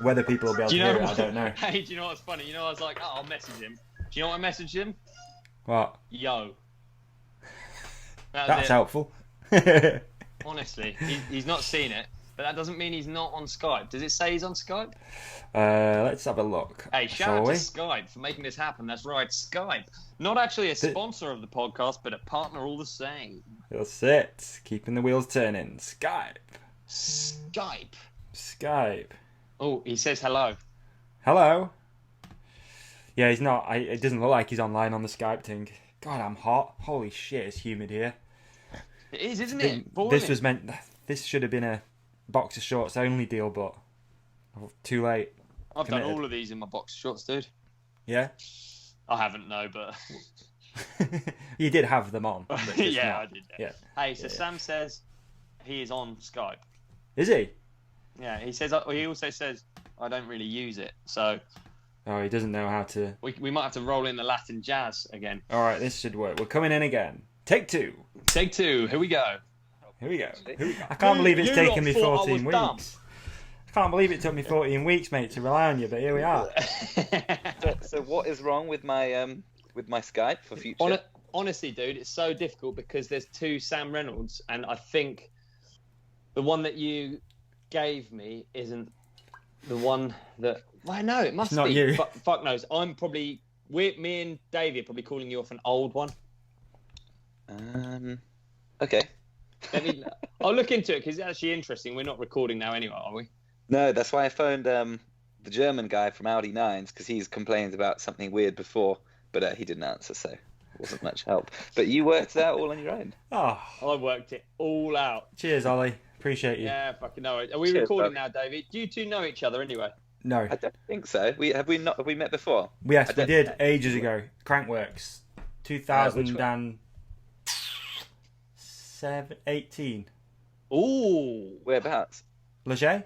Whether people will be able to hear it, I don't know. Hey, do you know what's funny? You know, I was like, oh, I'll message him. Do you know what I messaged him? What? Yo. That's helpful. Honestly, he's not seen it, but that doesn't mean he's not on Skype. Does it say he's on Skype? Let's have a look. Hey, shout out to Skype for making this happen. That's right, Skype. Not actually a sponsor of the podcast, but a partner all the same. That's it. Keeping the wheels turning. Skype. Skype. Oh, he says hello. Hello. Yeah, he's not. It doesn't look like he's online on the Skype thing. God, I'm hot. Holy shit, it's humid here. It is, isn't it? Boiling. This was meant. This should have been a boxer shorts only deal, but too late. I've done all of these in my boxer shorts, dude. Yeah. I haven't, no, but You did have them on. yeah, I did. Yeah. Hey, so Sam says he is on Skype. Is he? Yeah, he says. He also says I don't really use it, so Oh, he doesn't know how to. we might have to roll in the Latin jazz again. All right, this should work. We're coming in again. Take two. Take two. Here we go. Here we go. I can't believe it's taken me 14 weeks. Dumb. I can't believe it took me 14 weeks, mate, to rely on you, but here we are. So what is wrong with my Skype for future? Honestly, dude, it's so difficult because there's two Sam Reynolds, and I think the one that you gave me isn't the one that. Well, no, it must It's not be. you. Fuck knows. Me and Davey are probably calling you off an old one. Okay. I'll look into it because it's actually interesting. We're not recording now anyway, are we? No, that's why I phoned the German guy from Audi 9s because he's complained about something weird before, but he didn't answer, so it wasn't much help. But you worked it out all on your own. Oh, I worked it all out. cheers, Ollie. Appreciate you. Yeah, fucking know it. Are we Cheers, recording bud. now, Davey? Do you two know each other anyway? No. I don't think so. Have we met before? Yes, I we don't- did ages ago. Crankworx. 2018. Ooh. Whereabouts? Leger?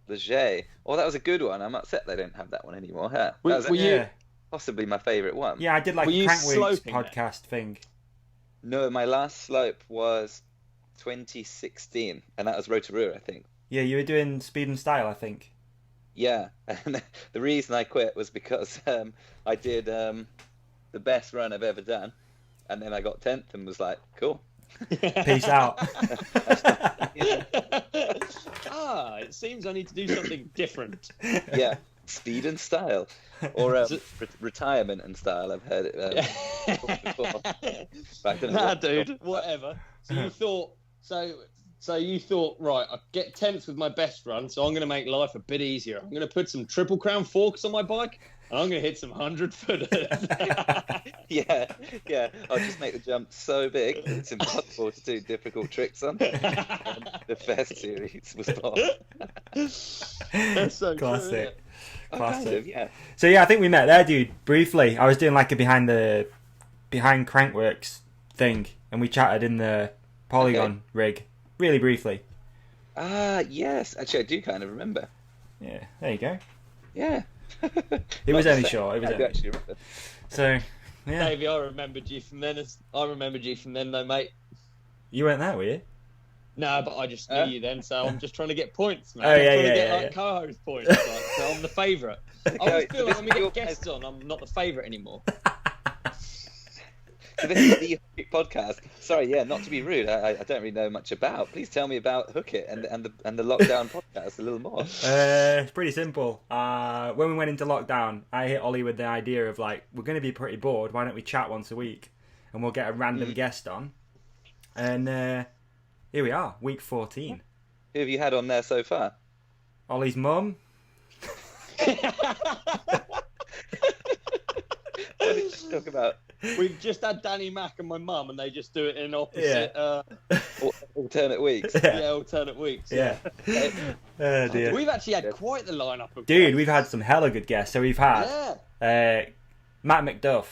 Leger. Oh, that was a good one. I'm upset they don't have that one anymore. Huh? Were That was you- Yeah. possibly my favourite one. Yeah, I did like Were you Crankworx sloping podcast thing. No, my last slope was 2016, and that was Rotorua, I think. Yeah, you were doing speed and style, I think. Yeah, and the reason I quit was because I did the best run I've ever done, and then I got 10th and was like, cool. Peace out. It seems I need to do something different. Yeah, speed and style, or retirement and style. I've heard it before. But I don't know Nah, what- dude, whatever. So you thought, right, I get 10th with my best run, so I'm going to make life a bit easier. I'm going to put some Triple Crown forks on my bike, and I'm going to hit some 100-footers. Yeah. I'll just make the jump so big that it's impossible to do difficult tricks on. The first series was fun. That's so true, isn't Classic. it? Oh, Classic. kind of, yeah. So yeah, I think we met there, dude, briefly. I was doing like a behind Crankworx thing, and we chatted in the Polygon rig, really briefly. Yes. Actually, I do kind of remember. Yeah, there you go. Yeah. It was only short. It was I do only. actually remember. So yeah, Davey, I remembered you from then, though, mate. you weren't there, were you? No, but I just knew you then, so I'm just trying to get points, man. Oh, I'm yeah, trying to yeah, get yeah, like co-host points. Like, so I'm the favourite. I always feel like when we get guests on, I'm not the favourite anymore. So this is the Hook It podcast. Sorry, yeah, not to be rude. I don't really know much about. Please tell me about Hook It and the lockdown podcast a little more. It's pretty simple. When we went into lockdown, I hit Ollie with the idea of like, we're going to be pretty bored. Why don't we chat once a week, and we'll get a random guest on. And here we are, week 14. Who have you had on there so far? Ollie's mum. What did you talk about? We've just had Danny Mac and my mum, and they just do it in opposite. Alternate weeks. Alternate weeks. Yeah. Oh dear. We've actually had quite the lineup of Dude, guests. we've had some hella good guests. So we've had Matt McDuff.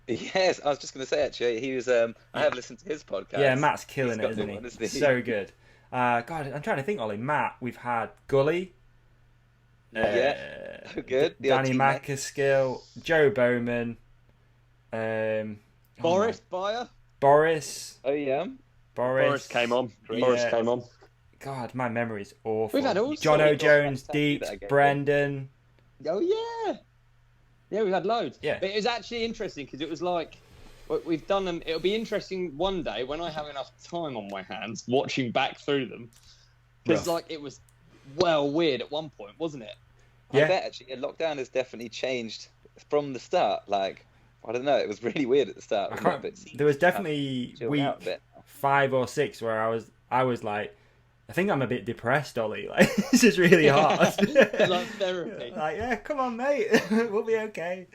Yes, I was just going to say actually, he was. I have listened to his podcast. Yeah, Matt's killing it, isn't one, he? isn't he? So good. God, I'm trying to think, Ollie. Matt, we've had Gully. Yeah, good. The Danny old teammate. Maccaskill, Joe Bowman, Boris Byer. Boris. Oh yeah. Boris came on. Great. Boris Yeah. came on. God, my memory's awful. We've had all John sorts. O'Jones, Fantastic that Deeps, again. Brendan. Oh yeah. Yeah, we've had loads. Yeah. But it was actually interesting because it was like we've done them. It'll be interesting one day when I have enough time on my hands watching back through them, because Rough. like it was well weird at one point, wasn't it? I Yeah. bet actually, lockdown has definitely changed from the start. Like, I don't know, it was really weird at the start. I wasn't it? can't, But it seemed there was to have definitely chilled week out a bit. 5 or 6 where I was like, I think I'm a bit depressed, Ollie. Like, this is really hard. Like therapy. Like, yeah, come on, mate. We'll be okay.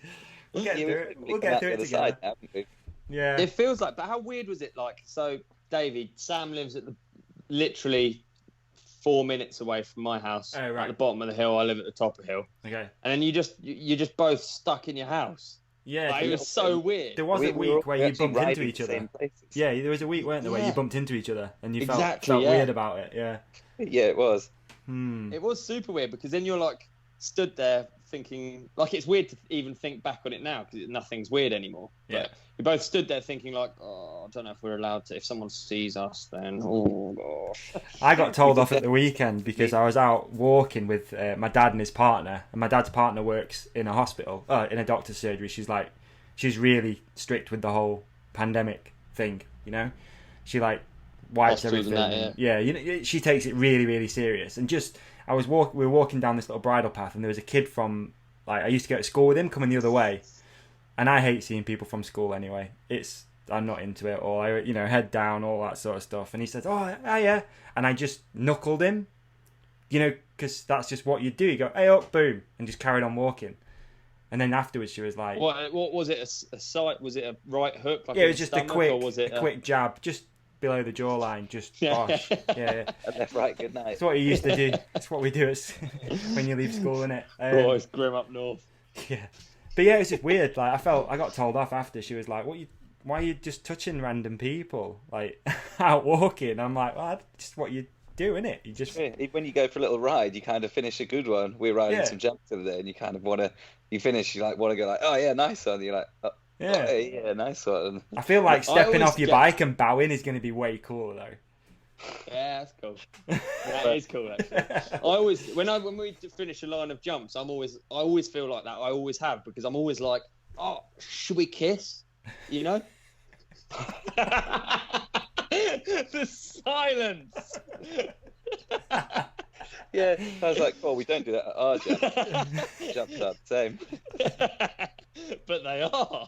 We'll get Yeah, through we've it. really We'll come get out through the it other together. side, haven't we? Yeah. It feels like, but how weird was it? Like, so Davey, Sam lives at the literally 4 minutes away from my house. Oh, right. At the bottom of the hill. I live at the top of the hill. Okay. And then you're just both stuck in your house. Yeah. Like, it was so weird. There was a We were week where you actually bumped into riding each the other. same places. Yeah, there was a week, weren't there, where you Yeah. bumped into each other and you Exactly, felt yeah. weird about it. Yeah. Yeah, it was. It was super weird because then you're like stood there thinking, like, it's weird to even think back on it now because nothing's weird anymore. Yeah. But you both stood there thinking like, oh, I don't know if we're allowed to. If someone sees us, then oh gosh. I got told off at the weekend because I was out walking with my dad and his partner, and my dad's partner works in a hospital, in a doctor's surgery. She's really strict with the whole pandemic thing, you know. She like wipes Hospitals and everything. that, Yeah, you know, she takes it really, really serious. And just we were walking down this little bridle path, and there was a kid from I used to go to school with him coming the other way, and I hate seeing people from school anyway. I'm not into it, or head down, all that sort of stuff. And he says, "Oh, yeah," and I just knuckled him, because that's just what you do. You go, "Hey up," boom, and just carried on walking. And then afterwards, she was like, What was it? A sight? Was it a right hook? Like "Yeah, it was in the just a stomach, quick, or was it a quick jab, just below the jawline, just bosh." Yeah. And left, right, good night. It's what you used to do. It's what we do when you leave school, innit? Oh, it's grim up north. Yeah, but yeah, it was just weird. Like I got told off after. She was like, why are you just touching random people like out walking?" I'm like, well, that's just what you do, innit? You just When you go for a little ride, you kind of finish a good one. We're riding Yeah. some jumps the other day, and you kind of you want to go like, "Oh yeah, nice one." You're like, "Oh, Yeah. hey, yeah, nice one." I feel like I stepping always off your get- bike and bowing is going to be way cooler though. Yeah, that's cool. That is cool, actually. I always, when we finish a line of jumps, I always feel like that. I always have, because I'm always like, oh, should we kiss? You know? The silence. Yeah, I was like, "Oh, we don't do that at our jump. Jumps are the same." But they are.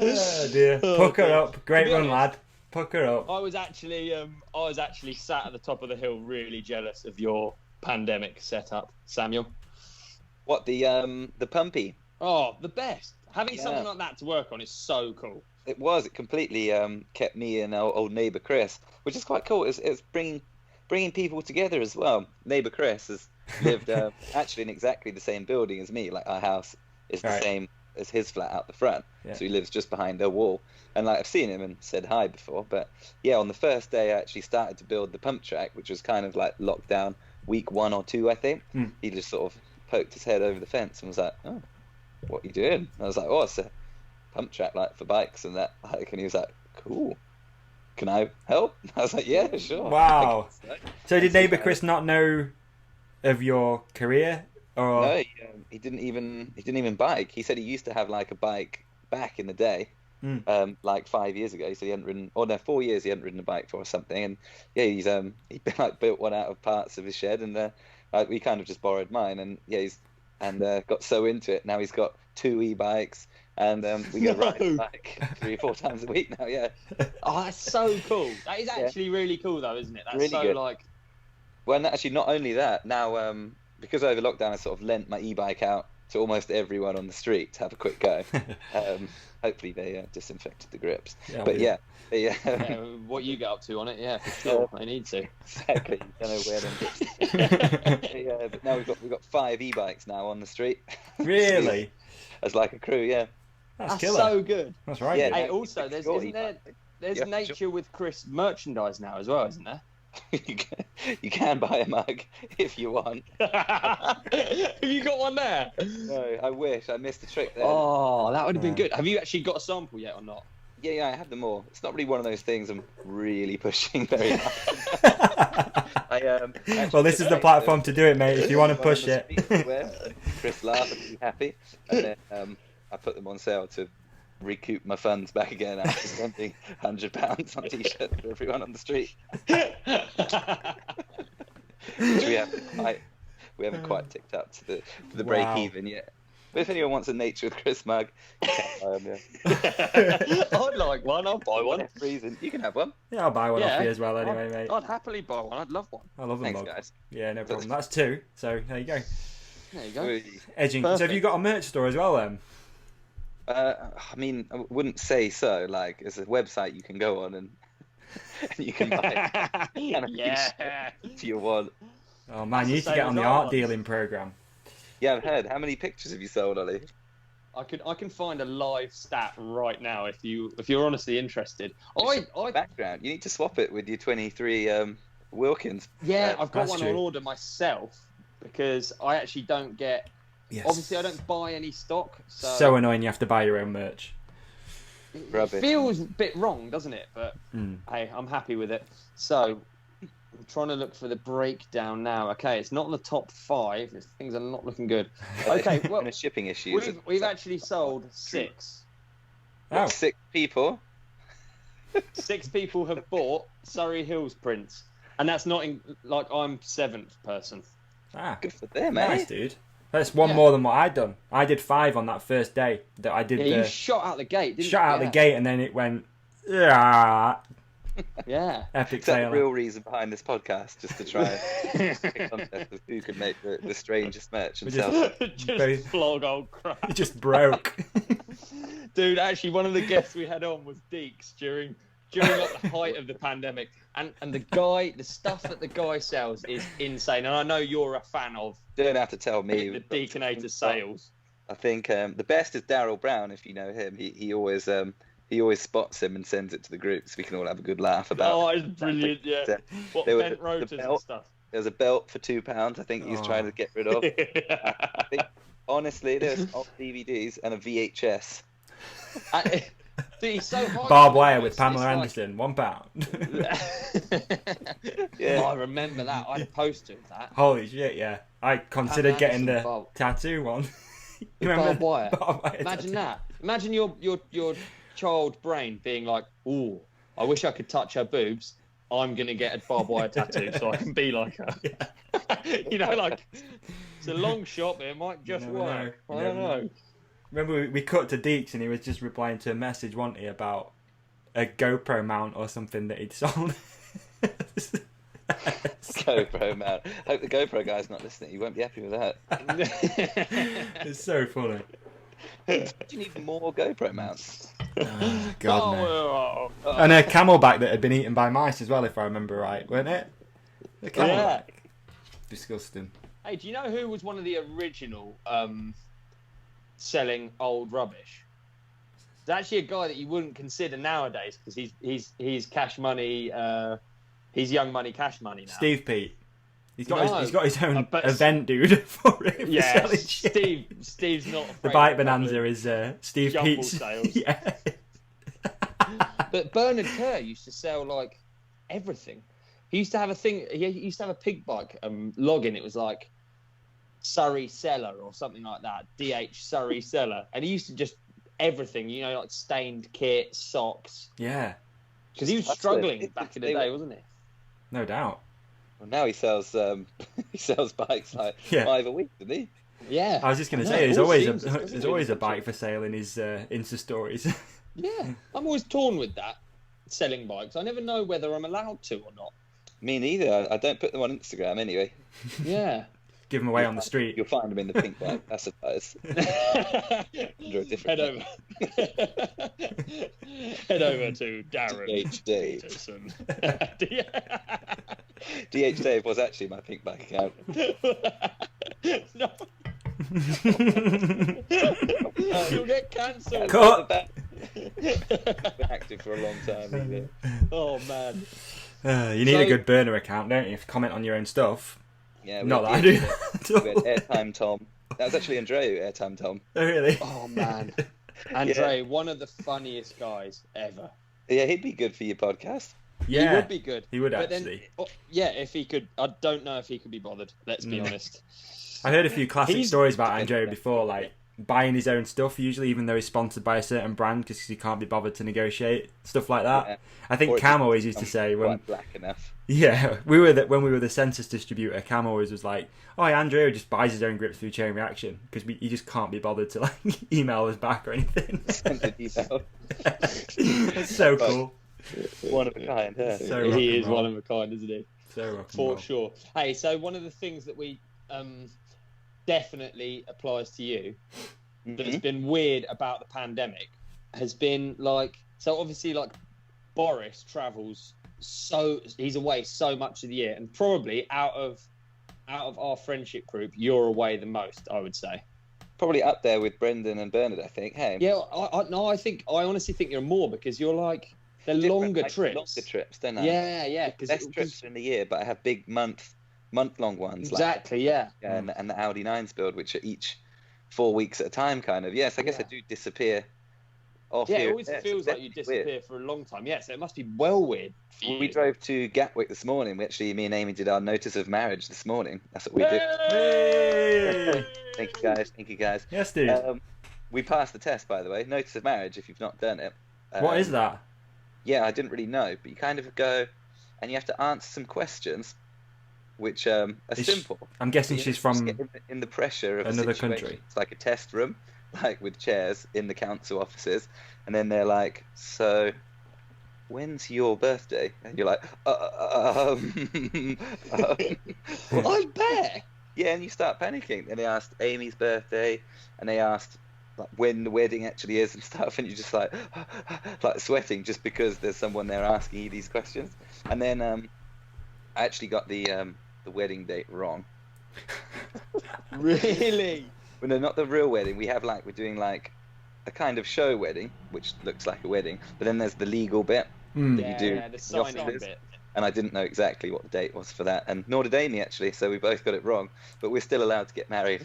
Oh dear. Pucker up. Great To be run, honest, lad. Pucker up. I was actually sat at the top of the hill, really jealous of your pandemic setup, Samuel. What the pumpy? Oh, the best. Having Yeah. something like that to work on is so cool. It was. It completely kept me and our old neighbour Chris, which is quite cool. It's bringing people together as well. Neighbour Chris has lived actually in exactly the same building as me. Like, our house is the Right. same as his flat out the front, Yeah. so he lives just behind a wall. And like, I've seen him and said hi before, but yeah, on the first day I actually started to build the pump track, which was kind of like lockdown week 1 or 2, I think. He just sort of poked his head over the fence and was like, "Oh, what are you doing?" And I was like, "Oh, it's a pump track, like, for bikes and that." Like, and he was like, "Cool." can I help? I was like, yeah, sure. Wow. So. So did neighbour Chris not know of your career? Or... No, he didn't even bike. He said he used to have like a bike back in the day, like 5 years ago. He said he hadn't ridden, or no, 4 years he hadn't ridden a bike for or something. And yeah, he like built one out of parts of his shed, and we kind of just borrowed mine. And yeah, got so into it. Now he's got 2 e-bikes, and we go riding bike 3 or 4 times a week now. Yeah. Oh, that's so cool. That is actually really cool, though, isn't it? That's really so good. like. Well, actually, not only that. Now, because over lockdown, I sort of lent my e-bike out to almost everyone on the street to have a quick go. Hopefully, they disinfected the grips. Yeah, but yeah. What you get up to on it, yeah, for sure. I need to. Exactly. You don't know where them bits. Yeah, but now we've got 5 e-bikes now on the street. Really? As like a crew, yeah. That's killer. So good. That's right. Yeah, Hey, also, there's Nature with Chris merchandise now as well, isn't there? You can buy a mug if you want. Have you got one there? No, I wish. I missed the trick there. Oh, that would have been good. Have you actually got a sample yet or not? Yeah, I have them all. It's not really one of those things I'm really pushing very hard. Well, this is the platform to do it, mate. If you want to push it. Chris laughed and be happy, and then I put them on sale to recoup my funds back again after spending £100 on t-shirts for everyone on the street. Which we haven't quite ticked up to the break even yet. But if anyone wants a Nature with Chris mug, you can buy them, yeah. I'd like one. I'll buy one. Reason. You can have one. Yeah, I'll buy one off you as well anyway, mate. I'd happily buy one. I'd love one. I love them. Thanks, guys. Yeah, no problem. That's 2. So there you go. There you go. Edging. Perfect. So have you got a merch store as well then? I mean, I wouldn't say so. Like, there's a website you can go on and you can buy if you want. Oh man, you need to get on the art dealing program. Yeah, I've heard. How many pictures have you sold, Ollie? I can find a live stat right now if you're honestly interested. Background. You need to swap it with your 23 Wilkins. Yeah, I've got one true. on order myself because I actually don't get. Yes. Obviously, I don't buy any stock. So annoying. You have to buy your own merch. It feels a bit wrong, doesn't it? But hey, I'm happy with it. So I'm trying to look for the breakdown now. Okay, it's not in the top 5. Things are not looking good. Okay, well, shipping issues. We've actually sold 6. Oh. 6 people. 6 people have bought Surrey Hills prints, and that's not like I'm 7th person. Ah, good for them, mate. Nice, dude. That's one more than what I'd done. I did 5 on that first day that I did. Yeah, you shot out the gate, didn't you? Shot out the gate, and then it went. Yeah. Epic Is that fail. the real reason behind this podcast? Just to try a contest of who could make the strangest merch and sell it. Just flog old crap. It just broke. Dude, actually, one of the guests we had on was Deeks during like, the height of the pandemic, and the stuff that the guy sells is insane. And I know you're a fan of. Don't have to tell me. The Deaconator sales. I think the best is Daryl Brown. If you know him, he always spots him and sends it to the group so we can all have a good laugh about. Oh, it's brilliant! Yeah. What bent rotors and stuff. There's a belt for £2. I think he's trying to get rid of. I think honestly, there's old DVDs and a VHS. Dude, he's so high. Barbed wire with Pamela Anderson, £1. Yeah. Oh, I remember that. I had a poster of that. Holy shit! Yeah, I considered getting the tattoo one. You remember barbed wire? Imagine that. Imagine your child brain being like, "Ooh, I wish I could touch her boobs. I'm gonna get a barbed wire tattoo so I can be like her." Yeah. You know, like it's a long shot, but it might just work. I don't know. Remember, we cut to Deeks and he was just replying to a message, wasn't he, about a GoPro mount or something that he'd sold. GoPro mount. Hope the GoPro guy's not listening. He won't be happy with that. It's so funny. Do you need more GoPro mounts? Oh, God, no. And a camelback that had been eaten by mice as well, if I remember right, weren't it? The camelback. Yeah. Disgusting. Hey, do you know who was one of the original selling old rubbish? It's actually a guy that you wouldn't consider nowadays because he's cash money. He's young money, cash money now. Steve Pete. He's got his own event, dude. For him. Yeah, Steve's not afraid. The bike bonanza is Steve Jumble Pete's sales. Yeah. But Bernard Kerr used to sell like everything. He used to have a thing. He used to have a pig bike login. It was like Surrey Cellar or something like that. DH Surrey Cellar, and he used to just everything. You know, like stained kit, socks. Yeah. Because he was struggling back in the day, wasn't he? No doubt. Well, now he sells bikes like 5 a week, doesn't he? Yeah. I was just going to say, there's always a bike for sale in his Insta stories. Yeah, I'm always torn with that, selling bikes. I never know whether I'm allowed to or not. Me neither. I don't put them on Instagram anyway. Yeah. Give them away on the street. You'll find them in the pink bike, I suppose. Head over. Head over to Darren DH Dave. Peterson. DH Dave was actually my pink bike account. No. You'll get cancelled. Cut. Been active for a long time. Either. Oh man. You need a good burner account, don't you? If you comment on your own stuff. Yeah, not that I do. We had Airtime Tom. That was actually Andreu, Airtime Tom. Oh really? Oh man. Andre, one of the funniest guys ever. Yeah, he'd be good for your podcast. Yeah, he would be good. He would but actually. Then, if he could, I don't know if he could be bothered. Let's be honest. I heard a few classic stories about Andreu before, like buying his own stuff, usually even though he's sponsored by a certain brand because he can't be bothered to negotiate stuff like that. Yeah. I think Cam always used to say when black enough. Yeah, when we were the census distributor, Cam always was like, "Oh, Andreu just buys his own grips through Chain Reaction because he just can't be bothered to like email us back or anything." Send an email. It's so cool. One of a kind. Yeah. So he is one of a kind, isn't he? So rock and for roll. Sure. Hey, so one of the things that we definitely applies to you that's been weird about the pandemic has been like, so obviously like Boris travels he's away so much of the year, and probably out of our friendship group you're away the most, I would say. Probably up there with Brendan and Bernard, I think. Hey. Yeah, I honestly think you're more, because you're like they're longer trips. Longer trips, don't I? Yeah. Less trips in the year, but I have big month-long ones. Exactly, like, and the Audi 9s build, which are each 4 weeks at a time, kind of. Yes, I guess I do disappear off here. It always feels like you disappear weird. For a long time. Yeah, so it must be well weird for you. We drove to Gatwick this morning. Me and Amy did our notice of marriage this morning. That's what we did. Hey! Thank you guys. Yes, dude. We passed the test, by the way. Notice of marriage, if you've not done it. What is that? Yeah, I didn't really know, but you kind of go and you have to answer some questions which are simple. I'm guessing she's from in the pressure of another country. It's like a test room, like with chairs in the council offices, and then they're like, "So, when's your birthday?" And you're like, Well, I bet. Yeah, and you start panicking. And they asked Amy's birthday, and they asked like when the wedding actually is and stuff, and you're just like sweating just because there's someone there asking you these questions. And then I actually got the wedding date wrong. Really? Well, no, not the real wedding. We're doing like a kind of show wedding, which looks like a wedding, but then there's the legal bit that you do. The sign-on bit. And I didn't know exactly what the date was for that, and nor did Amy actually. So we both got it wrong, but we're still allowed to get married.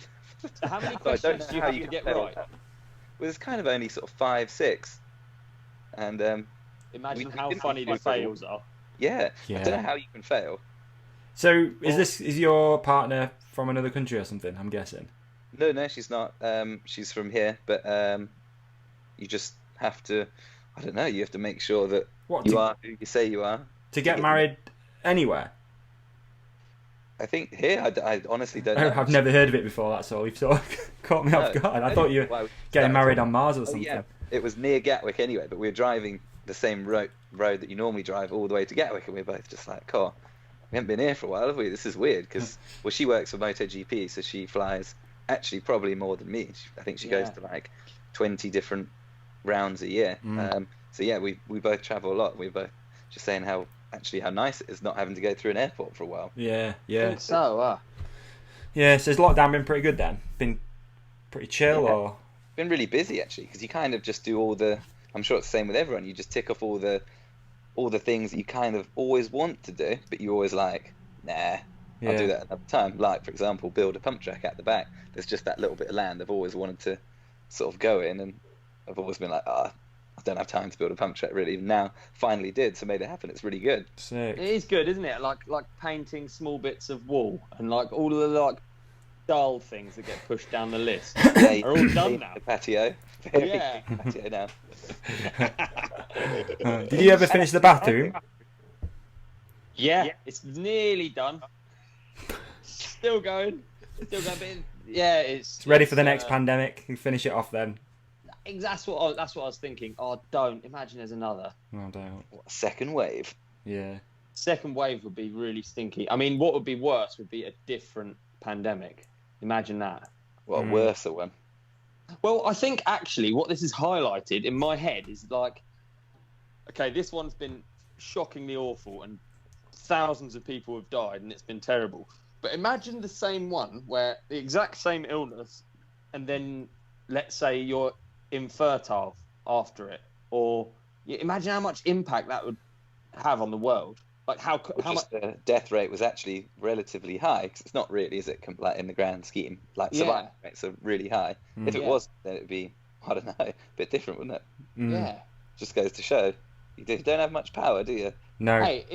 So how many questions do you have to get right? Well, it's kind of only sort of 5, 6, and imagine how funny the fails are. Yeah, I don't know how you can fail. So is your partner from another country or something? I'm guessing. No, she's not. She's from here, but you just have to. I don't know. You have to make sure that you are who you say you are. To get married anywhere? I think here. I honestly don't know. I've never heard of it before. That's all. You've sort of caught me off guard. I thought you were getting married on Mars or something. Yeah, it was near Gatwick anyway, but we were driving the same road that you normally drive all the way to Gatwick, and we were both just like, "Oh, we haven't been here for a while, have we? This is weird." Because she works for MotoGP, so she flies actually probably more than me. I think she goes to like 20 different rounds a year. So yeah, we both travel a lot. We both just saying how nice it is not having to go through an airport for a while. Yeah. I think so. Yeah, so has lockdown been pretty good then? Been pretty chill or? Been really busy actually, because you kind of just do all the. I'm sure it's the same with everyone. You just tick off all the things that you kind of always want to do, but you're always like, nah, I'll do that another time. Like for example, build a pump track at the back. There's just that little bit of land I've always wanted to sort of go in, and I've always been like, I'll don't have time to build a pump track really. Now finally did, so made it happen. It's really good. Sick. It is good, isn't it? Like painting small bits of wall and like all of the like dull things that get pushed down the list Yeah, are all done now. The patio. Very Yeah. big patio now. Did you ever finish the bathroom? Yeah, it's nearly done. Still going. But yeah, It's ready for the next pandemic. You finish it off then. That's what I was thinking. Oh, don't imagine there's another. Oh, don't. What, second wave? Yeah. Second wave would be really stinky. I mean, what would be worse would be a different pandemic. Imagine that. What a worse one. Well, I think actually what this has highlighted in my head is like, okay, this one's been shockingly awful and thousands of people have died and it's been terrible. But imagine the same one where the exact same illness and then let's say you're infertile after it, or imagine how much impact that would have on the world. Like how much the death rate was actually relatively high, because it's not really, is it? Like in the grand scheme, like survival rates are really high. If it was, then it'd be, I don't know, a bit different, wouldn't it? Yeah. Just goes to show you don't have much power, do you? No. Hey,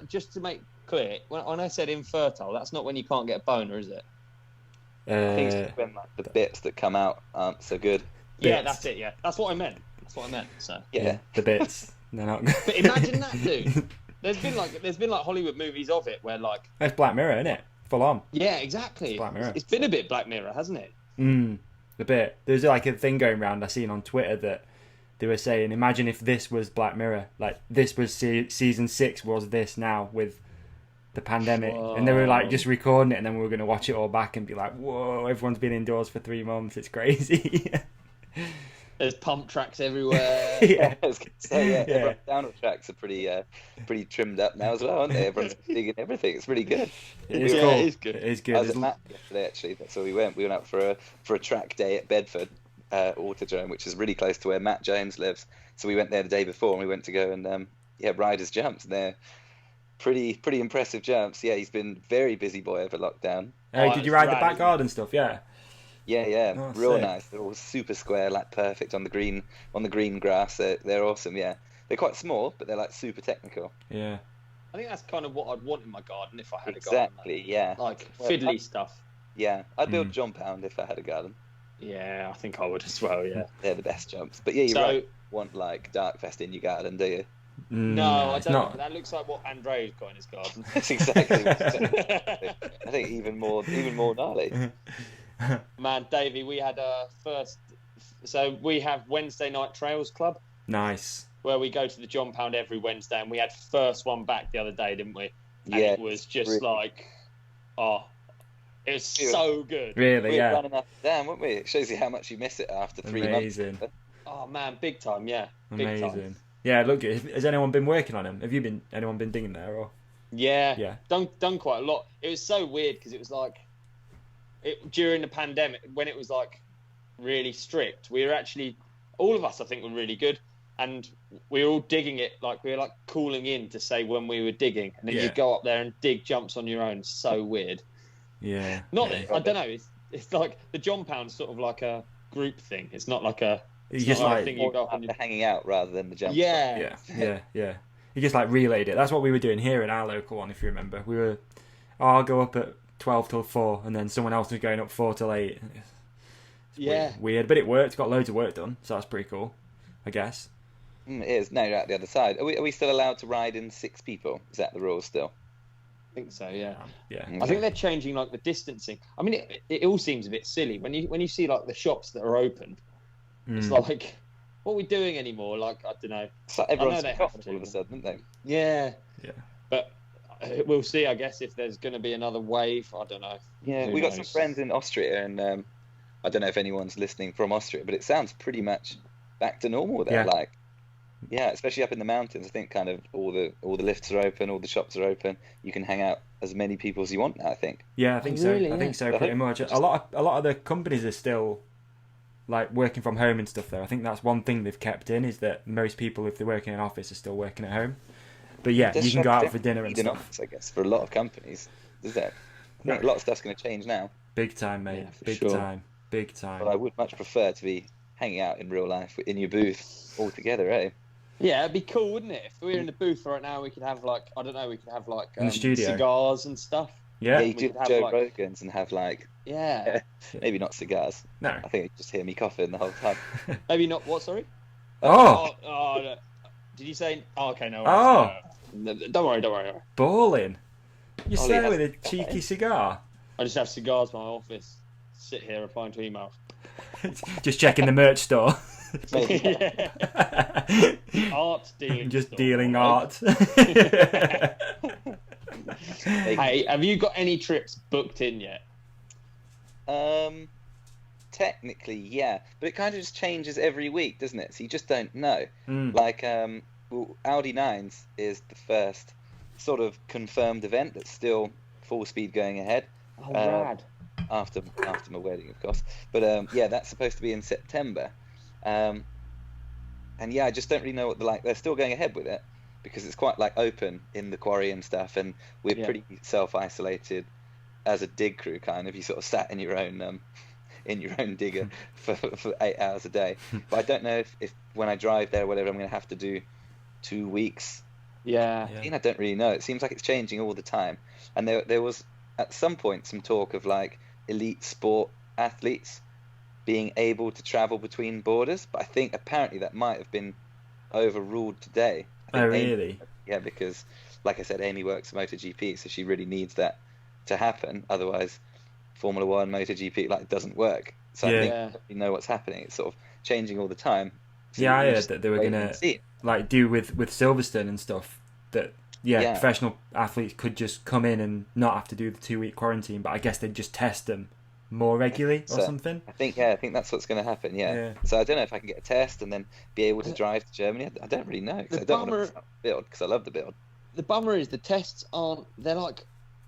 just to make clear, when I said infertile, that's not when you can't get a boner, is it? I think it's when like, the bits that come out aren't so good. Yeah, that's it. Yeah, that's what I meant. So Yeah, the bits. They're not good. But imagine that, dude. There's been like Hollywood movies of it where like That's Black Mirror, isn't it? Full on. yeah, exactly. Black Mirror. It's been a bit Black Mirror, hasn't it? A bit. There's like a thing going around I seen on Twitter that they were saying, imagine if this was Black Mirror, like this was season 6 was this now with the pandemic. Whoa. And they were like just recording it and then we were going to watch it all back and be like, whoa, everyone's been indoors for 3 months, it's crazy. There's pump tracks everywhere. Yeah. I was gonna say, everyone's downhill tracks are pretty trimmed up now as well, aren't they? Everyone's digging everything. It's really good. It is cool. It is good. It is good. I was at Matt yesterday, actually. That's where we went. We went out for a track day at Bedford Autodrome, which is really close to where Matt Jones lives. So we went there the day before, and we went to go and ride his jumps. And they're pretty impressive jumps. Yeah, he's been very busy boy over lockdown. Did you ride the back garden stuff? Yeah. Yeah, oh, real sick. nice. They're all super square, like perfect on the green grass. They're awesome. Yeah, they're quite small, but they're like super technical. Yeah. I think that's kind of what I'd want in my garden if I had a Exactly. garden. Yeah. Like fiddly stuff. Yeah, I'd build jump pound if I had a garden. Yeah, I think I would as well. Yeah. They're the best jumps. But yeah, you right. Want like Darkfest in your garden, do you? No, I don't. Not. That looks like what Andre's got in his garden. That's exactly. I think even more gnarly. Man, Davey, we had so we have Wednesday night trails club. Nice. Where we go to the John Pound every Wednesday, and we had first one back the other day, didn't we? And yeah. It was just really... like, it was so good. Really, we yeah. Running up and down, weren't we? It shows you how much you miss it after 3 months. Amazing. Oh man, big time, yeah. Big Amazing. Time. Yeah, look, has anyone been working on them? Anyone been digging there or? Yeah. Done quite a lot. It was so weird because it was like during the pandemic when it was like really strict. We were actually all of us I think were really good, and we were all digging it like we were like calling in to say when we were digging, and then you go up there and dig jumps on your own. So weird. Yeah. I don't know. It's like the John Pound's sort of like a group thing. It's not like a. It's just like thing you go up and hanging out rather than the jump. Yeah. You just like relayed it. That's what we were doing here in our local one, if you remember. We were, I'll go up at 12 till 4, and then someone else was going up 4 till 8. It's weird, but it worked. Got loads of work done, so that's pretty cool, I guess. It is. Now you're at the other side. Are we still allowed to ride in 6 people? Is that the rule still? I think so, yeah. Yeah. I think they're changing like the distancing. I mean, it all seems a bit silly when you see like the shops that are open. It's like, what are we doing anymore? Like, I don't know. It's like everyone's they forgotten have to. all of a sudden, don't they? Yeah. Yeah. But we'll see, I guess, if there's going to be another wave. I don't know. Yeah, we got some friends in Austria, and I don't know if anyone's listening from Austria, but it sounds pretty much back to normal there. Yeah. Especially up in the mountains. I think kind of all the lifts are open, all the shops are open. You can hang out as many people as you want now, I think. Yeah, I think so. I think so, pretty much. A lot of the companies are still like working from home and stuff though. I think that's one thing they've kept in, is that most people, if they're working in an office, are still working at home. But yeah, you can go out for dinner and stuff. Office, I guess, for a lot of companies. Is that? I think a lot of stuff's going to change now. Big time, mate. Yeah, Big time. But I would much prefer to be hanging out in real life in your booth all together, eh? Yeah, it'd be cool, wouldn't it? If we were in the booth right now, we could have like, I don't know, we could have like in the studio, cigars and stuff. Yeah, you do Joe Rogans and have like, yeah, maybe not cigars. No, I think you just hear me coughing the whole time. Maybe not. What? Sorry. Oh. No. Did you say? Oh, okay, no. No, don't worry. Balling. You Ollie say with a has- cheeky cigar. I just have cigars in my office. Sit here replying to emails. Just checking the merch store. Yeah. Art dealing. Just store, dealing right? art. Hey, have you got any trips booked in yet? Technically, yeah, but it kind of just changes every week, doesn't it? So you just don't know. Mm. Like, Audi 9s is the first sort of confirmed event that's still full speed going ahead. Oh, rad. After my wedding, of course. But yeah, that's supposed to be in September. And yeah, I just don't really know what they're still going ahead with it because it's quite like open in the quarry and stuff, and we're pretty self-isolated as a dig crew, kind of. You sort of sat in your own digger for 8 hours a day. But I don't know if when I drive there or whatever, I'm going to have to do 2 weeks. Yeah. I don't really know. It seems like it's changing all the time. And there was at some point some talk of like elite sport athletes being able to travel between borders, but I think apparently that might have been overruled today. I think Oh, really? Yeah, because like I said, Amy works for MotoGP, so she really needs that to happen. Otherwise, Formula One, MotoGP doesn't work. So I think you know what's happening. It's sort of changing all the time. So Yeah, I heard that they were gonna do with Silverstone and stuff. That professional athletes could just come in and not have to do the 2-week quarantine, but I guess they'd just test them more regularly or something. I think that's what's going to happen. Yeah. So I don't know if I can get a test and then be able to drive to Germany. I don't really know because I don't want to build because I love the build. The bummer is the tests they're like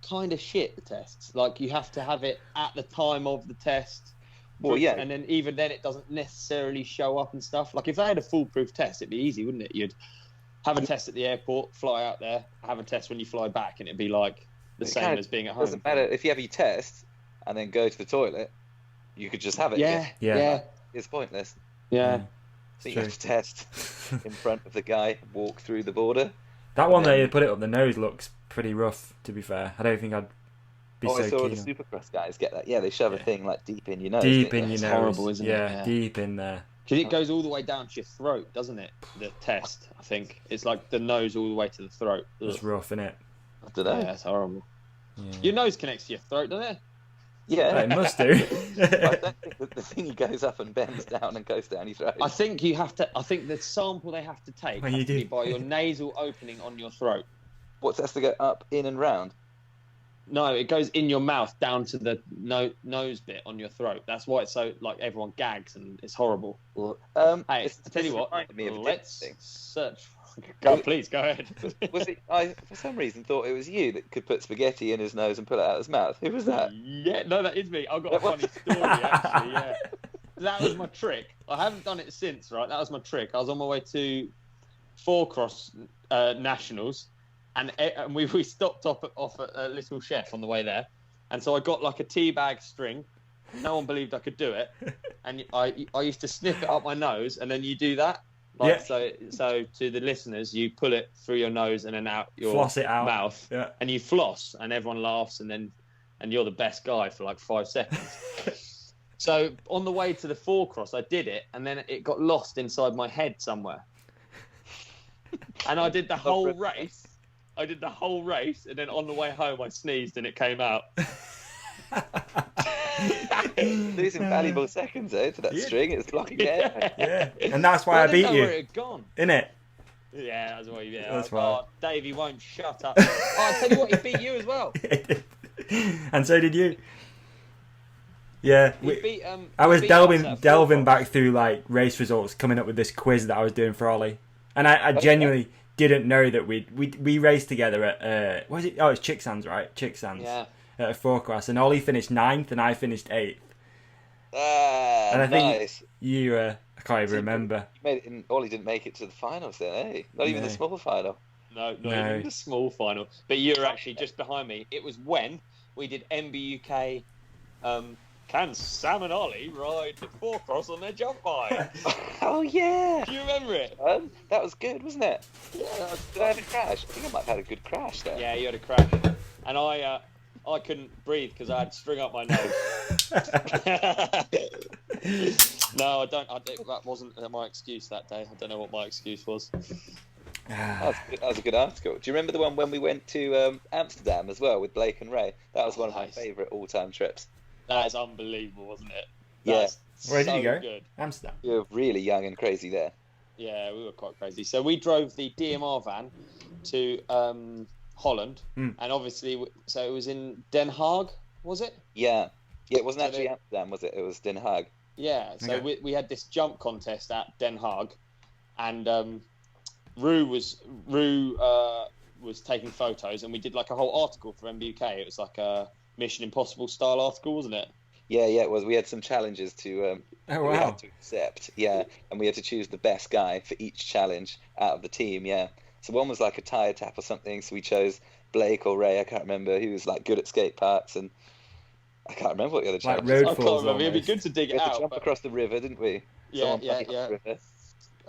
kind of shit. The tests, like you have to have it at the time of the test. Well, yeah, and then even then it doesn't necessarily show up and stuff. Like if they had a foolproof test, it'd be easy, wouldn't it? You'd have a test at the airport, fly out there, have a test when you fly back, and it'd be like the same as being at home. Doesn't matter if you have your test and then go to the toilet. You could just have it. Yeah. It's pointless. Yeah. So you have to test in front of the guy, walk through the border. That one they put it up the nose looks pretty rough. To be fair, I don't think I'd be so I saw keen. The Supercross guys get that. Yeah, they shove a thing like deep in your nose. Deep in your nose. Horrible, isn't it? Yeah, deep in there. Because it goes all the way down to your throat, doesn't it? The test, I think. It's like the nose all the way to the throat. It's rough, isn't it? I don't know. Yeah, it's horrible. Yeah. Your nose connects to your throat, doesn't it? Yeah. It must do. I don't think that the thing goes up and bends down and goes down your throat. I think you have to. I think the sample they have to take When has you to be do. by your nasal opening on your throat. What has to go up, in and round? No, it goes in your mouth down to the nose bit on your throat. That's why it's so like everyone gags and it's horrible. Well, Hey, I tell you what. reminded me of a Let's different search. Please go ahead. thing. Was it? I for some reason thought it was you that could put spaghetti in his nose and pull it out of his mouth. Who was that? Yeah, no, that is me. I've got a funny story actually. Yeah, that was my trick. I haven't done it since. Right, that was my trick. I was on my way to 4-cross nationals, and we stopped off at a Little Chef on the way there, and so I got like a tea bag string. No one believed I could do it, and I used to snip it up my nose, and then you do that. Like, so to the listeners, you pull it through your nose and then out your Floss it out. mouth, and you floss, and everyone laughs, and you're the best guy for like 5 seconds. So on the way to the 4-cross, I did it, and then it got lost inside my head somewhere. And I did the whole race. And then on the way home, I sneezed, and it came out. Losing valuable seconds to that string. It's blocking air. Yeah, and that's why I beat you. Where it had gone. Innit? Yeah, that's why. Yeah, That's why. Davey won't shut up. I'll tell you what, he beat you as well. And so did you. Yeah, He beat, I was he beat us at delving 4-cross. back through like race results, coming up with this quiz that I was doing for Ollie, and I genuinely didn't know that we raced together at what was it? Oh, it's Chicksands, right? Chicksands. Yeah. At a 4-cross, and Ollie finished 9th, and I finished 8th. And I think Nice. you, I can't even remember. You made it Ollie didn't make it to the finals then, eh? Not even the No. small final. No, not even the small final. But you were actually just behind me. It was when we did MBUK can Sam and Ollie ride the 4-cross on their jump bike? Oh yeah. Do you remember it? That was good, wasn't it? Yeah, that was Did I have a crash? I think I might have had a good crash there. Yeah, you had a crash, and I couldn't breathe because I had string up my nose. No, I don't. That wasn't my excuse that day. I don't know what my excuse was. That was a good article. Do you remember the one when we went to Amsterdam as well with Blake and Ray? That was one of my favourite all-time trips. That is unbelievable, wasn't it? Yeah. Where did you go? Good. Amsterdam. You were really young and crazy there. Yeah, we were quite crazy. So we drove the DMR van to Holland, and obviously, so it was in Den Haag, was it? Yeah. Yeah, it wasn't actually Amsterdam, was it? It was Den Haag. Yeah, so we had this jump contest at Den Haag, and Rue was taking photos, and we did like a whole article for MBUK. It was like a Mission Impossible style article, wasn't it? Yeah, it was. We had some challenges to we had to accept. Yeah, and we had to choose the best guy for each challenge out of the team. Yeah, so one was like a tire tap or something. So we chose Blake or Ray. I can't remember. He was like good at skate parks, and I can't remember what the other challenge was. I can't remember. It'd be good to dig it out. Jump across the river, didn't we? Yeah.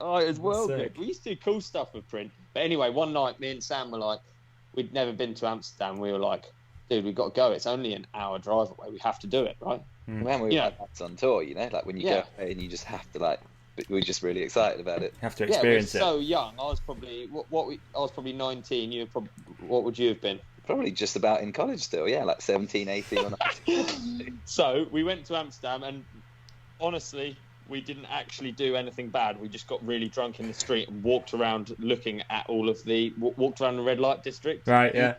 Oh, it was well Sick. good. We used to do cool stuff with print. But anyway, one night, me and Sam were like, we'd never been to Amsterdam. We were like, dude, we've got to go. It's only an hour drive away. We have to do it, right? Man, we were like that's on tour, like when you go away and you just have to we were just really excited about it. You have to experience it. So young. I was probably I was probably 19. You were probably, what would you have been? Probably just about in college still, like 17, 18 or 19. So we went to Amsterdam, and honestly, we didn't actually do anything bad. We just got really drunk in the street and walked around looking at walked around the red light district. Right, yeah.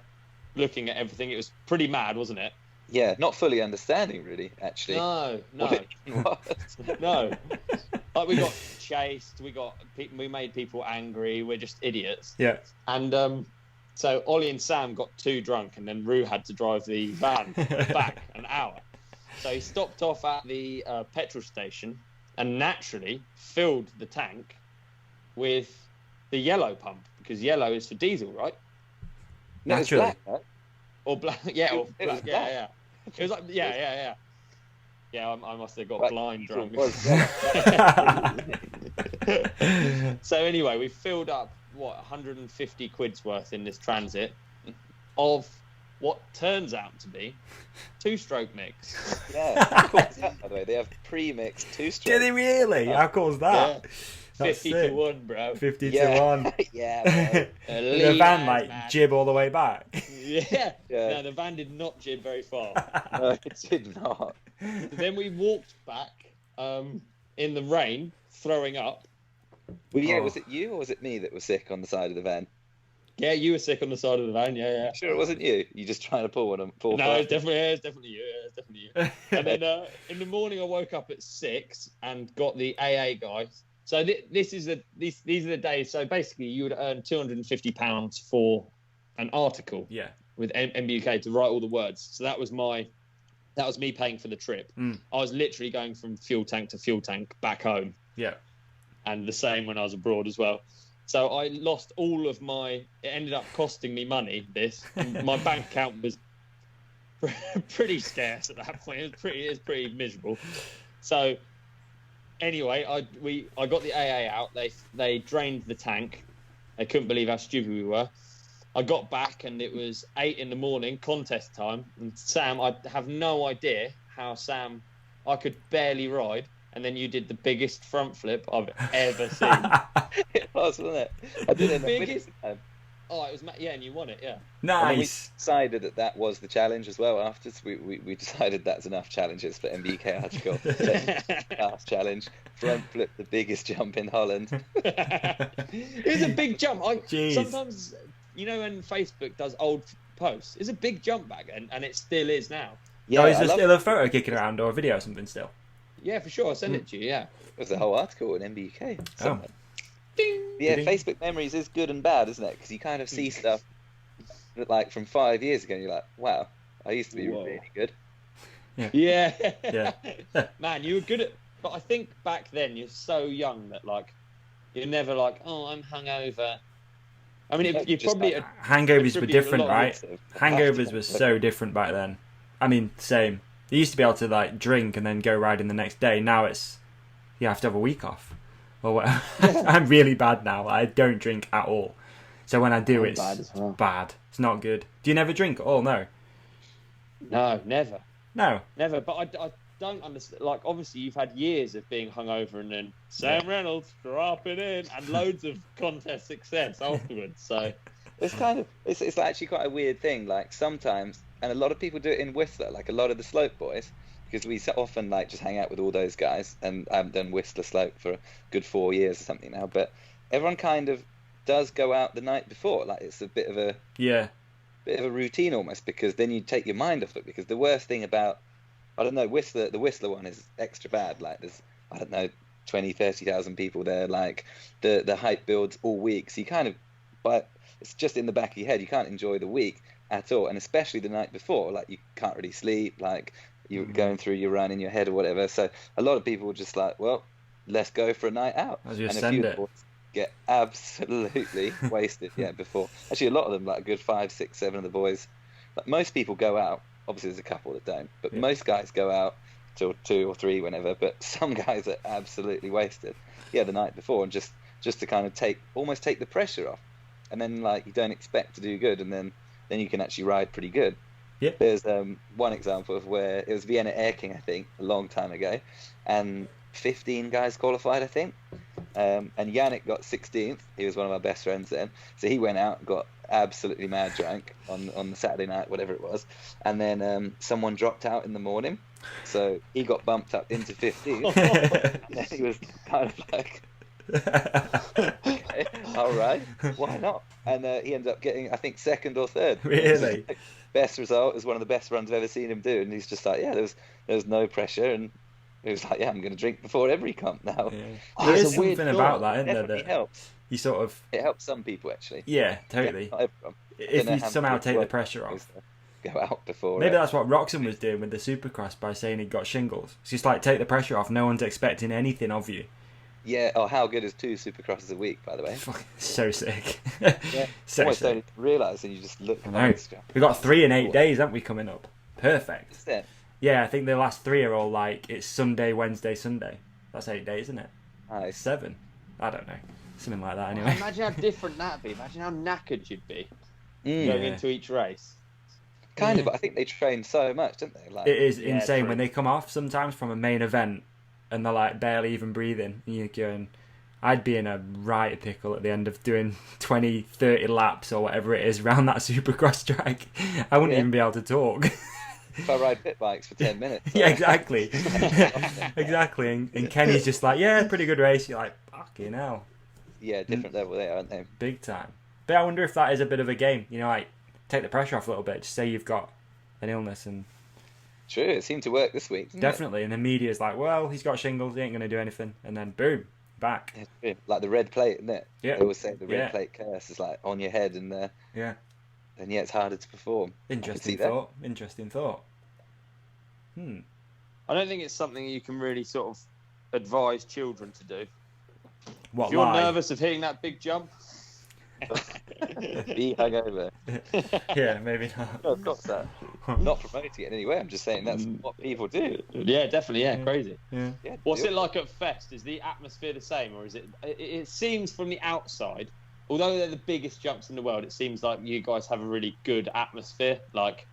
Looking at everything. It was pretty mad, wasn't it? Yeah, not fully understanding really, actually. No. What it was. No. Like we got chased, we made people angry, we're just idiots. Yeah. And so Ollie and Sam got too drunk, and then Rue had to drive the van back an hour. So he stopped off at the petrol station and naturally filled the tank with the yellow pump, because yellow is for diesel, right? No, naturally. It's black, right? Or black, yeah, or It black, was yeah. It was like, yeah. Yeah, I must have got blind drunk. So anyway, we filled up 150 quid's worth in this transit of what turns out to be 2-stroke mix. Yeah, how cool is that, by the way? They have pre-mixed 2-stroke. Did he really? How cool is that? Yeah. 50 to 1, bro. 50 to 1. Yeah, The van jib all the way back. Yeah. No, the van did not jib very far. No, it did not. Then we walked back in the rain, throwing up. Well, yeah, was it you or was it me that was sick on the side of the van? Yeah, you were sick on the side of the van. Yeah. Sure, it wasn't you. You just trying to pull one on pull. No, it's definitely you. And then in the morning, I woke up at 6 and got the AA guys. So these are the days. So basically, you would earn £250 for an article. Yeah. With MBUK to write all the words. So that was me paying for the trip. I was literally going from fuel tank to fuel tank back home. Yeah. And the same when I was abroad as well. So I lost all of it ended up costing me money, and my bank account was pretty scarce at that point. It was pretty miserable. So anyway, I got the AA out. They drained the tank. They couldn't believe how stupid we were. I got back and it was 8 a.m, contest time. And Sam, I have no idea how I could barely ride. And then you did the biggest front flip I've ever seen. It was, wasn't it? I did it biggest. Oh, it was, and you won it, yeah. Nice. We decided that was the challenge as well. After we decided that's enough challenges for MBK article. Last challenge, front flip the biggest jump in Holland. It was a big jump. Sometimes, when Facebook does old posts, it's a big jump back then, and it still is now. Yeah, is there still a photo kicking around or a video or something still? Yeah, for sure. I'll send it to you, yeah. There's a whole article in MBUK. Oh. Ding. Yeah, Facebook memories is good and bad, isn't it? Because you kind of see stuff that, like, from 5 years ago, and you're like, wow, I used to be really good. Yeah. Man, you were good at... But I think back then, you're so young that, like, you're never like, oh, I'm hungover. I mean, you probably... Hangovers were different, right? Hangovers were so different back then. I mean, same. You used to be able to like drink and then go riding the next day. Now it's you have to have a week off. Or what? I'm really bad now. I don't drink at all. So when I do, it's bad as well. bad. It's not good. Do you never drink at all? No. No, never. No. Never. But I don't understand. Like, obviously, you've had years of being hungover and then Sam Reynolds dropping in and loads of contest success afterwards. So it's kind of it's actually quite a weird thing. Like sometimes, and a lot of people do it in Whistler. Like a lot of the Slope boys, because we so often like just hang out with all those guys. And I haven't done Whistler Slope for a good 4 years or something now. But everyone kind of does go out the night before. Like it's a bit of a routine almost, because then you take your mind off it. Because the worst thing about, I don't know, the Whistler one is extra bad. Like there's, I don't know, 20, 30,000 people there. Like the hype builds all week. So you kind of, but it's just in the back of your head. You can't enjoy the week at all. And especially the night before, like you can't really sleep. Like you're going through your run in your head or whatever. So a lot of people were just like, well, let's go for a night out. I'll just and send it. Get absolutely wasted. Yeah, before. Actually, a lot of them, like a good 5, 6, 7 of the boys. Like most people go out. Obviously, there's a couple that don't, but most guys go out till 2 or 3 whenever. But some guys are absolutely wasted. Yeah, the night before, and just to kind of almost take the pressure off, and then like you don't expect to do good, and then you can actually ride pretty good. Yeah. There's one example of where it was Vienna Air King, I think, a long time ago, and 15 guys qualified, I think. And Yannick got 16th. He was one of our best friends then. So he went out and got absolutely mad drunk on the Saturday night, whatever it was. And then someone dropped out in the morning. So he got bumped up into 15th. And then he was kind of like, okay, all right, why not? And he ended up getting, I think, 2nd or 3rd. Really? Best result. It was one of the best runs I've ever seen him do. And he's just like, yeah, there was no pressure. And he was like, yeah, I'm going to drink before every comp now. Yeah. There is something about that, isn't there? That helps. You sort of... It helps some people, actually. Yeah, totally. Yeah, not everyone. If you somehow take the pressure off. Go out before. Maybe that's what Roxon was doing with the Supercross by saying he got shingles. It's just like, take the pressure off. No one's expecting anything of you. Yeah. Oh, how good is 2 Supercrosses a week, by the way? So sick. Yeah. So almost sick. don't realise, and you just look. No. We've got 3 in 8 days, haven't we, coming up? Perfect. Is it? Yeah, I think the last 3 are all like, it's Sunday, Wednesday, Sunday. That's 8 days, isn't it? Nice. 7. I don't know. Something like that, anyway. Imagine how different that'd be. Imagine how knackered you'd be going Yeah. into each race. Kind of, but I think they train so much, don't they? Like, It is insane true. when they come off sometimes from a main event and they're like barely even breathing. And you're going, I'd be in a right pickle at the end of doing 20, 30 laps or whatever it is around that Supercross track. I wouldn't even be able to talk. if I ride pit bikes for 10 minutes. Yeah, exactly. Exactly. And Kenny's just like, yeah, pretty good race. You're like, fucking hell. Yeah, different level there, aren't they? Big time. But I wonder if that is a bit of a game. You know, like, take the pressure off a little bit. Just say you've got an illness and... True, it seemed to work this week, didn't Definitely. And the media's like, well, he's got shingles. He ain't going to do anything. And then, boom, back. it? Yeah, like the red plate, isn't it? Yeah. They always say the red Yeah. plate curse is like on your head, and Yeah. and yeah, it's harder to perform. Interesting that. thought. Interesting thought. I don't think it's something you can really sort of advise children to do. What, If you're lie? nervous of hitting that big jump, Be hungover. Yeah, maybe not. No, of course that. Not promoting it in any way. I'm just saying that's what people do. yeah, definitely, crazy. Yeah. Yeah, What's do it like at Fest? Is the atmosphere the same, or is it? It seems from the outside, although they're the biggest jumps in the world, it seems like you guys have a really good atmosphere. Like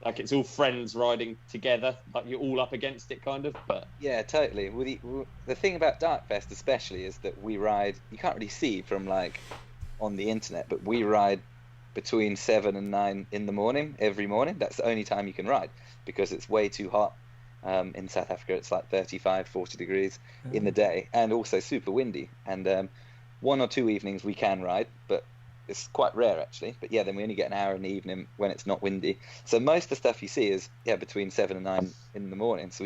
it's all friends riding together, like you're all up against it, kind of. But Yeah, totally. Well, the thing about Darkfest especially is that we ride. You can't really see from like on the internet, but we ride between 7 and 9 in the morning every morning. That's the only time you can ride because it's way too hot. In South Africa, it's like 35, 40 degrees in the day, and also super windy. And 1 or 2 evenings we can ride, but it's quite rare actually. But yeah, then we only get an hour in the evening when it's not windy. So most of the stuff you see is between 7 and 9 in the morning. So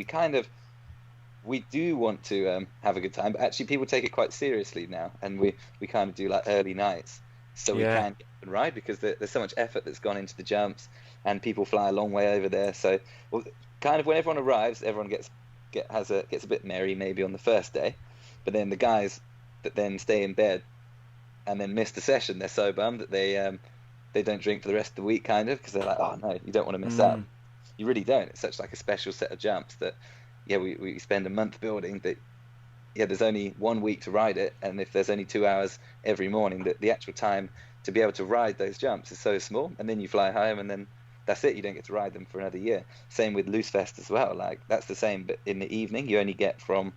we do want to have a good time, but actually people take it quite seriously now, and we kind of do like early nights so we can get up and ride, because there's so much effort that's gone into the jumps, and people fly a long way over there. So kind of when everyone arrives, everyone gets a bit merry maybe on the first day, but then the guys that then stay in bed and then miss the session, they're so bummed that they don't drink for the rest of the week, kind of, because they're like, oh no, you don't want to miss out. You really don't. It's such like a special set of jumps that, yeah, we spend a month building that. Yeah, there's only 1 week to ride it, and if there's only 2 hours every morning, the actual time to be able to ride those jumps is so small, and then you fly home, and then that's it. You don't get to ride them for another year. Same with Loose Fest as well. Like that's the same, but in the evening you only get from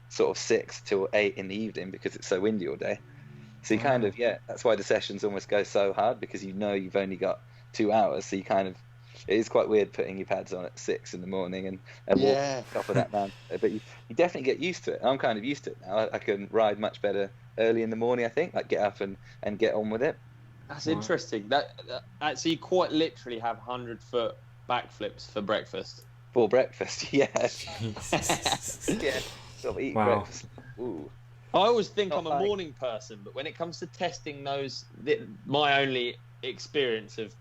sort of 6 till 8 in the evening because it's so windy all day. So you kind of, yeah, that's why the sessions almost go so hard, because you know you've only got 2 hours, so you kind of. It is quite weird putting your pads on at 6 in the morning and walking off of that man. But you definitely get used to it. I'm kind of used to it now. I can ride much better early in the morning, I think. Like get up and get on with it. That's interesting. So you quite literally have 100-foot backflips for breakfast. For breakfast, yeah. Yeah. Sort of eat breakfast. Ooh. I always think I'm a morning person, but when it comes to testing those, my only experience of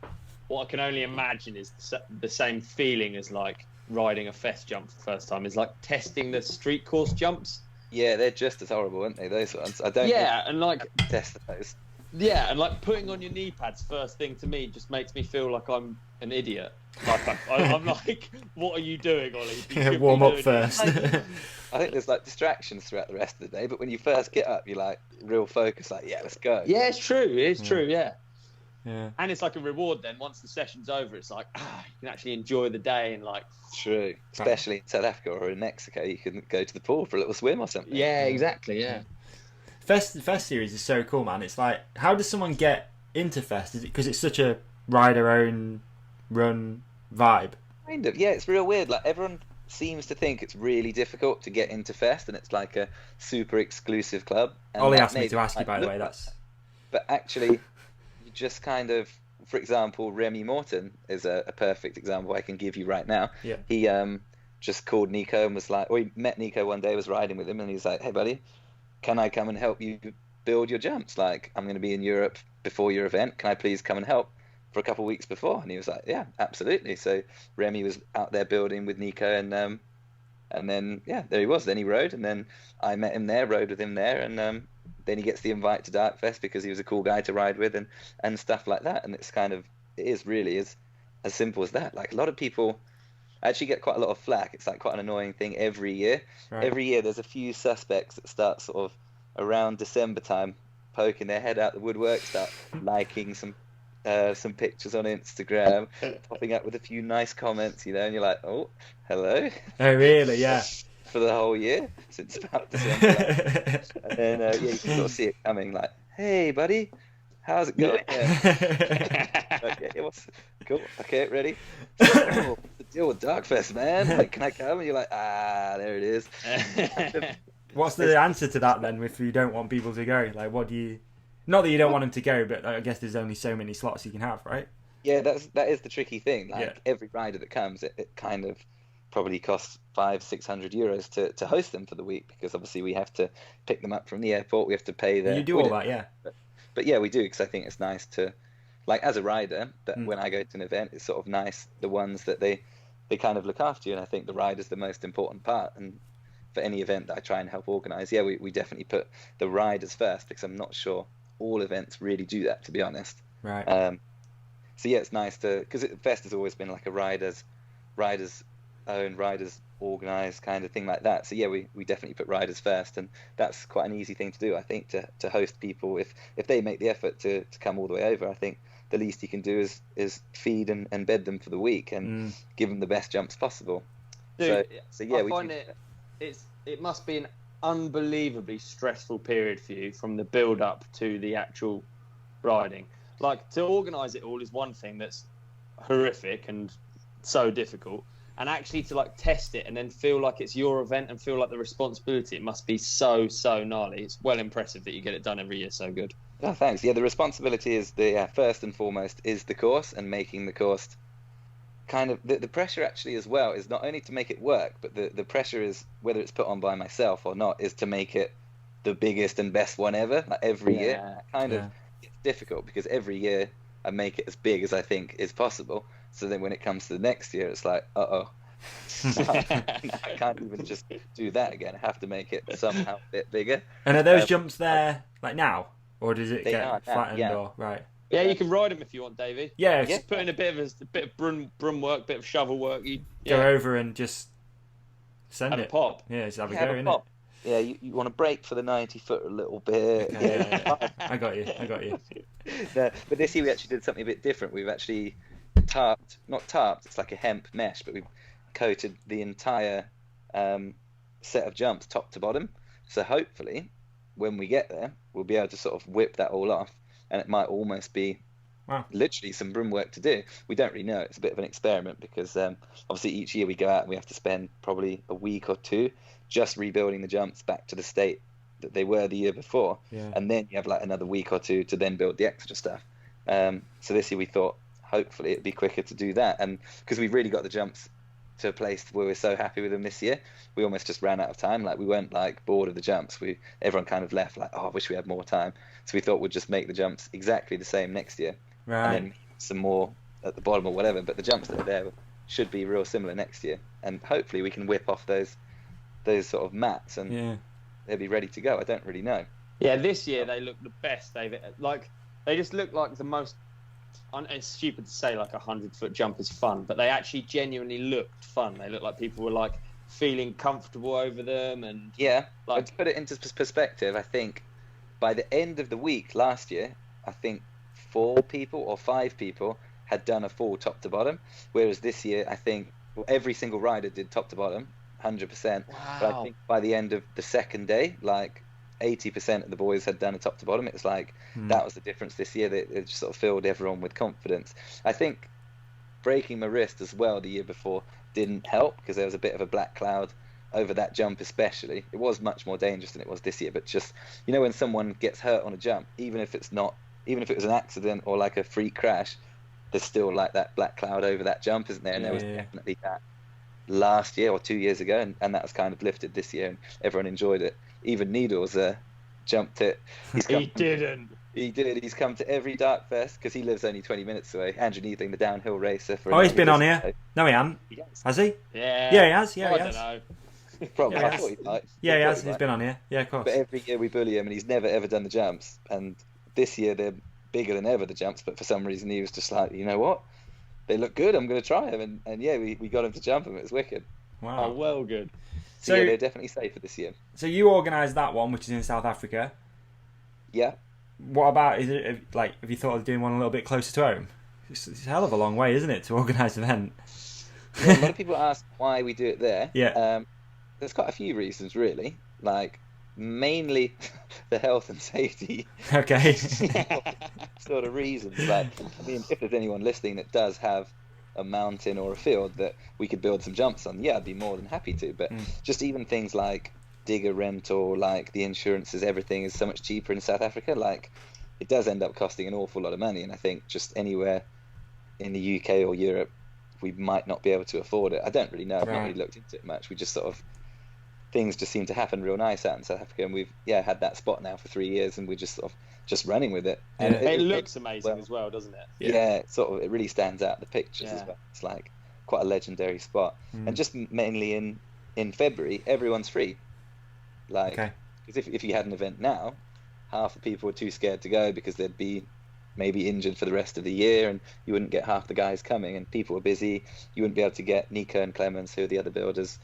what I can only imagine is the same feeling as like riding a fest jump for the first time is like testing the street course jumps. Yeah, they're just as horrible, aren't they? Those ones. I don't. Yeah, and like test those. Yeah, and like putting on your knee pads first thing to me just makes me feel like I'm an idiot. Like I'm like, what are you doing, Ollie? Warm up first. I think there's like distractions throughout the rest of the day, but when you first get up, you're like real focused. Like, yeah, let's go. Yeah, it's true. It's true. Yeah. Yeah. And it's like a reward then. Once the session's over, it's like, you can actually enjoy the day and like. True. Especially in South Africa or in Mexico, you can go to the pool for a little swim or something. Yeah, exactly. Yeah. Fest series is so cool, man. It's like, how does someone get into Fest? Is it because it's such a rider own run vibe? Kind of. Yeah, it's real weird. Like everyone seems to think it's really difficult to get into Fest, and it's like a super exclusive club. And Ollie asked me to ask you, by the way. But actually. Just kind of, for example, Remy Morton is a perfect example I can give you right now. Yeah. He just called Nico and was like, or he met Nico one day, was riding with him, and he's like, hey buddy, can I come and help you build your jumps? Like, I'm going to be in Europe before your event. Can I please come and help for a couple of weeks before? And he was like, yeah, absolutely. So Remy was out there building with Nico, and then yeah, there he was. Then he rode, and then I met him there, rode with him there, and then he gets the invite to Darkfest because he was a cool guy to ride with and stuff like that. And it's kind of, it is really as simple as that. Like a lot of people actually get quite a lot of flack. It's like quite an annoying thing every year. Right. Every year there's a few suspects that start sort of around December time poking their head out the woodwork, start liking some pictures on Instagram, popping up with a few nice comments, you know, and you're like, oh, hello. Oh, really? Yeah. For the whole year since about December. And then yeah, you can sort of see it coming, like, hey buddy, how's it going? Yeah. Okay, what's cool? Okay, ready? So, what's the deal with Darkfest, man? Like, can I come? And you're like, there it is. What's the answer to that then? If you don't want people to go, like, what do you? Not that you don't want them to go, but I guess there's only so many slots you can have, right? Yeah, that is the tricky thing. Like every rider that comes, it kind of probably costs 500-600 euros to host them for the week, because obviously we have to pick them up from the airport, we have to pay their. You do all that, yeah. But yeah, we do, because I think it's nice to, like as a rider, that when I go to an event, it's sort of nice the ones that they kind of look after you, and I think the rider's the most important part. And for any event that I try and help organise, yeah, we definitely put the riders first, because I'm not sure all events really do that, to be honest. Right. So yeah, it's nice to, because Fest has always been like a riders own, riders organised kind of thing like that. So yeah, we definitely put riders first, and that's quite an easy thing to do, I think, to host people. If they make the effort to come all the way over, I think the least you can do is feed and bed them for the week and give them the best jumps possible. Dude, so yeah, I find it must be an unbelievably stressful period for you from the build up to the actual riding. Like, to organise it all is one thing that's horrific and so difficult, and actually to like test it and then feel like it's your event and feel like the responsibility, it must be so gnarly. It's well impressive that you get it done every year so good. Oh, thanks. Yeah, the responsibility is first and foremost is the course, and making the course kind of the pressure actually as well is not only to make it work, but the pressure is, whether it's put on by myself or not, is to make it the biggest and best one ever, like every year. Kind of it's difficult, because every year I make it as big as I think is possible. So then when it comes to the next year, it's like, I can't even just do that again. I have to make it somehow a bit bigger. And are those jumps there like now, or does it get flattened? Or right? Yeah, you can ride them if you want, Davey. Yeah, Just put in a bit of broom work, bit of shovel work. Go over and just send have it. a pop. Yeah, just have a go, innit? Yeah, you want to break for the 90-foot a little bit. Okay, yeah. I got you. No, but this year we actually did something a bit different. We've actually not tarped, it's like a hemp mesh, but we've coated the entire set of jumps top to bottom. So hopefully, when we get there, we'll be able to sort of whip that all off, and it might almost be literally some broom work to do. We don't really know. It's a bit of an experiment because obviously each year we go out and we have to spend probably a week or two just rebuilding the jumps back to the state that they were the year before, and then you have like another week or two to then build the extra stuff. So this year we thought hopefully it'd be quicker to do that, and because we've really got the jumps to a place where we're so happy with them this year, we almost just ran out of time. Like we weren't like bored of the jumps. Everyone kind of left like, oh, I wish we had more time. So we thought we'd just make the jumps exactly the same next year, and then some more at the bottom or whatever. But the jumps that are there should be real similar next year, and hopefully we can whip off those sort of mats and they'll be ready to go. I don't really know. Yeah, this year they look the best. They just look like the most. It's stupid to say like 100-foot jump is fun, but they actually genuinely looked fun. They looked like people were like feeling comfortable over them, and but to put it into perspective, I think by the end of the week last year, I think 4 people or 5 people had done a full top to bottom, whereas this year I think every single rider did top to bottom 100%. Wow. But I think by the end of the second day, like 80% of the boys had done a top to bottom. It's like that was the difference this year. It just sort of filled everyone with confidence. I think breaking my wrist as well the year before didn't help because there was a bit of a black cloud over that jump especially. It was much more dangerous than it was this year, but just, you know, when someone gets hurt on a jump, even if it was an accident or like a freak crash, there's still like that black cloud over that jump, isn't there? And there was definitely that last year or 2 years ago, and that was kind of lifted this year, and everyone enjoyed it. Even Needles jumped it. He didn't. He did. He's come to every Dark Fest because he lives only 20 minutes away. Andrew Neethling, the downhill racer. He's been on here. No, he hasn't. Has he? Yeah. Yeah, he has. Yeah, I he has. don't know. Probably. Yeah, I thought he might. Yeah, he has. He's been on here. Yeah, of course. But every year we bully him, and he's never ever done the jumps. And this year they're bigger than ever, the jumps. But for some reason he was just like, you know what? They look good. I'm going to try them. And yeah, we got him to jump them. It was wicked. Wow. Oh, well, good. So yeah, they're definitely safer this year. So you organised that one, which is in South Africa. Yeah. What about, have you thought of doing one a little bit closer to home? It's a hell of a long way, isn't it, to organise an event? Yeah, a lot of people ask why we do it there. Yeah. There's quite a few reasons, really. Like, mainly the health and safety. Okay. sort of reasons. Like, I mean, if there's anyone listening that does have a mountain or a field that we could build some jumps on, yeah, I'd be more than happy to. But just even things like digger rental, like the insurances, everything is so much cheaper in South Africa. Like, it does end up costing an awful lot of money, and I think just anywhere in the UK or Europe we might not be able to afford it. I don't really know. I've not really looked into it much. We just sort of, things just seem to happen real nice out in South Africa, and we've had that spot now for 3 years, and we're just sort of just running with it. And it looks amazing as well, doesn't it? Yeah, it really stands out, the pictures as well. It's like quite a legendary spot. And just mainly in February, everyone's free. Like, because if you had an event now, half the people were too scared to go because they'd be maybe injured for the rest of the year, and you wouldn't get half the guys coming, and people were busy. You wouldn't be able to get Nico and Clemens, who are the other builders,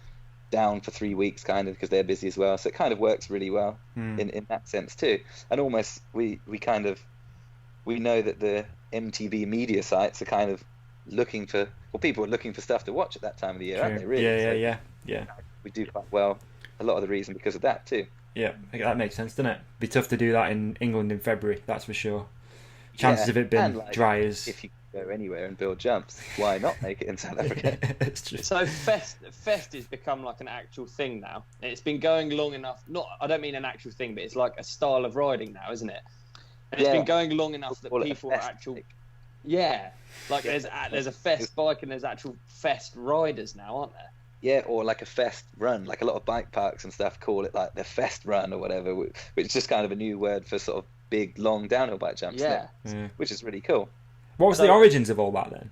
down for 3 weeks kind of because they're busy as well. So it kind of works really well in that sense too. And almost we know that the MTV media sites are kind of looking for, well, people are looking for stuff to watch at that time of the year, aren't they, really? Yeah. We do quite well, a lot of the reason because of that too. Yeah, that makes sense, doesn't it? Be tough to do that in England in February, that's for sure. Chances of it being dry as... If you go anywhere and build jumps, why not make it in South Africa? It's true. So Fest has become like an actual thing now. It's been going long enough. I don't mean an actual thing, but it's like a style of riding now, isn't it? And it's been going long enough that people are actual. Yeah, like there's a Fest bike and there's actual Fest riders now, aren't there? Yeah, or like a Fest run. Like a lot of bike parks and stuff call it like the Fest run or whatever, which is just kind of a new word for sort of big, long downhill bike jumps. Yeah. Which is really cool. What was the origins of all that then?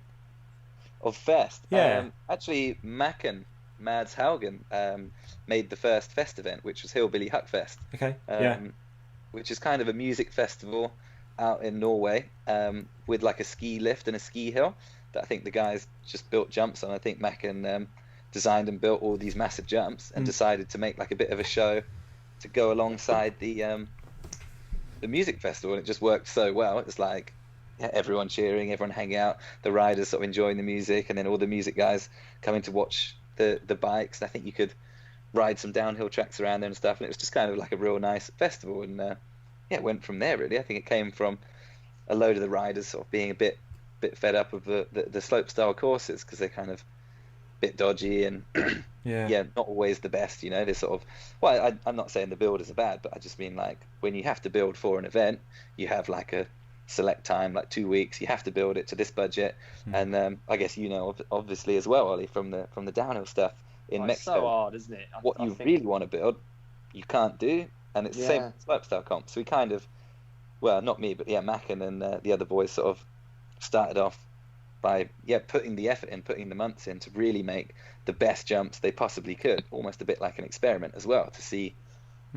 Of Fest? Yeah. Actually, Mads Haugen made the first Fest event, which was Hillbilly Huckfest. Okay. Which is kind of a music festival out in Norway with like a ski lift and a ski hill that I think the guys just built jumps on. I think Mackin designed and built all these massive jumps and decided to make like a bit of a show to go alongside the music festival, and it just worked so well. It's like everyone cheering, everyone hanging out, the riders sort of enjoying the music, and then all the music guys coming to watch the bikes. And I think you could ride some downhill tracks around there and stuff, and it was just kind of like a real nice festival. And it went from there really. I think it came from a load of the riders sort of being a bit fed up of the slopestyle courses, because they're kind of a bit dodgy and not always the best, you know. They're sort of, well, I'm not saying the builders are bad, but I just mean like when you have to build for an event, you have like a select time, like 2 weeks, you have to build it to this budget. And I guess you know obviously as well, Ollie, from the downhill stuff in Mexico, it's so hard, isn't it? What you really want to build you can't do, and it's the same with slopestyle comps. So we kind of, well, not me, but Mackin and the other boys sort of started off by putting the effort in, putting the months in to really make the best jumps they possibly could, almost a bit like an experiment as well, to see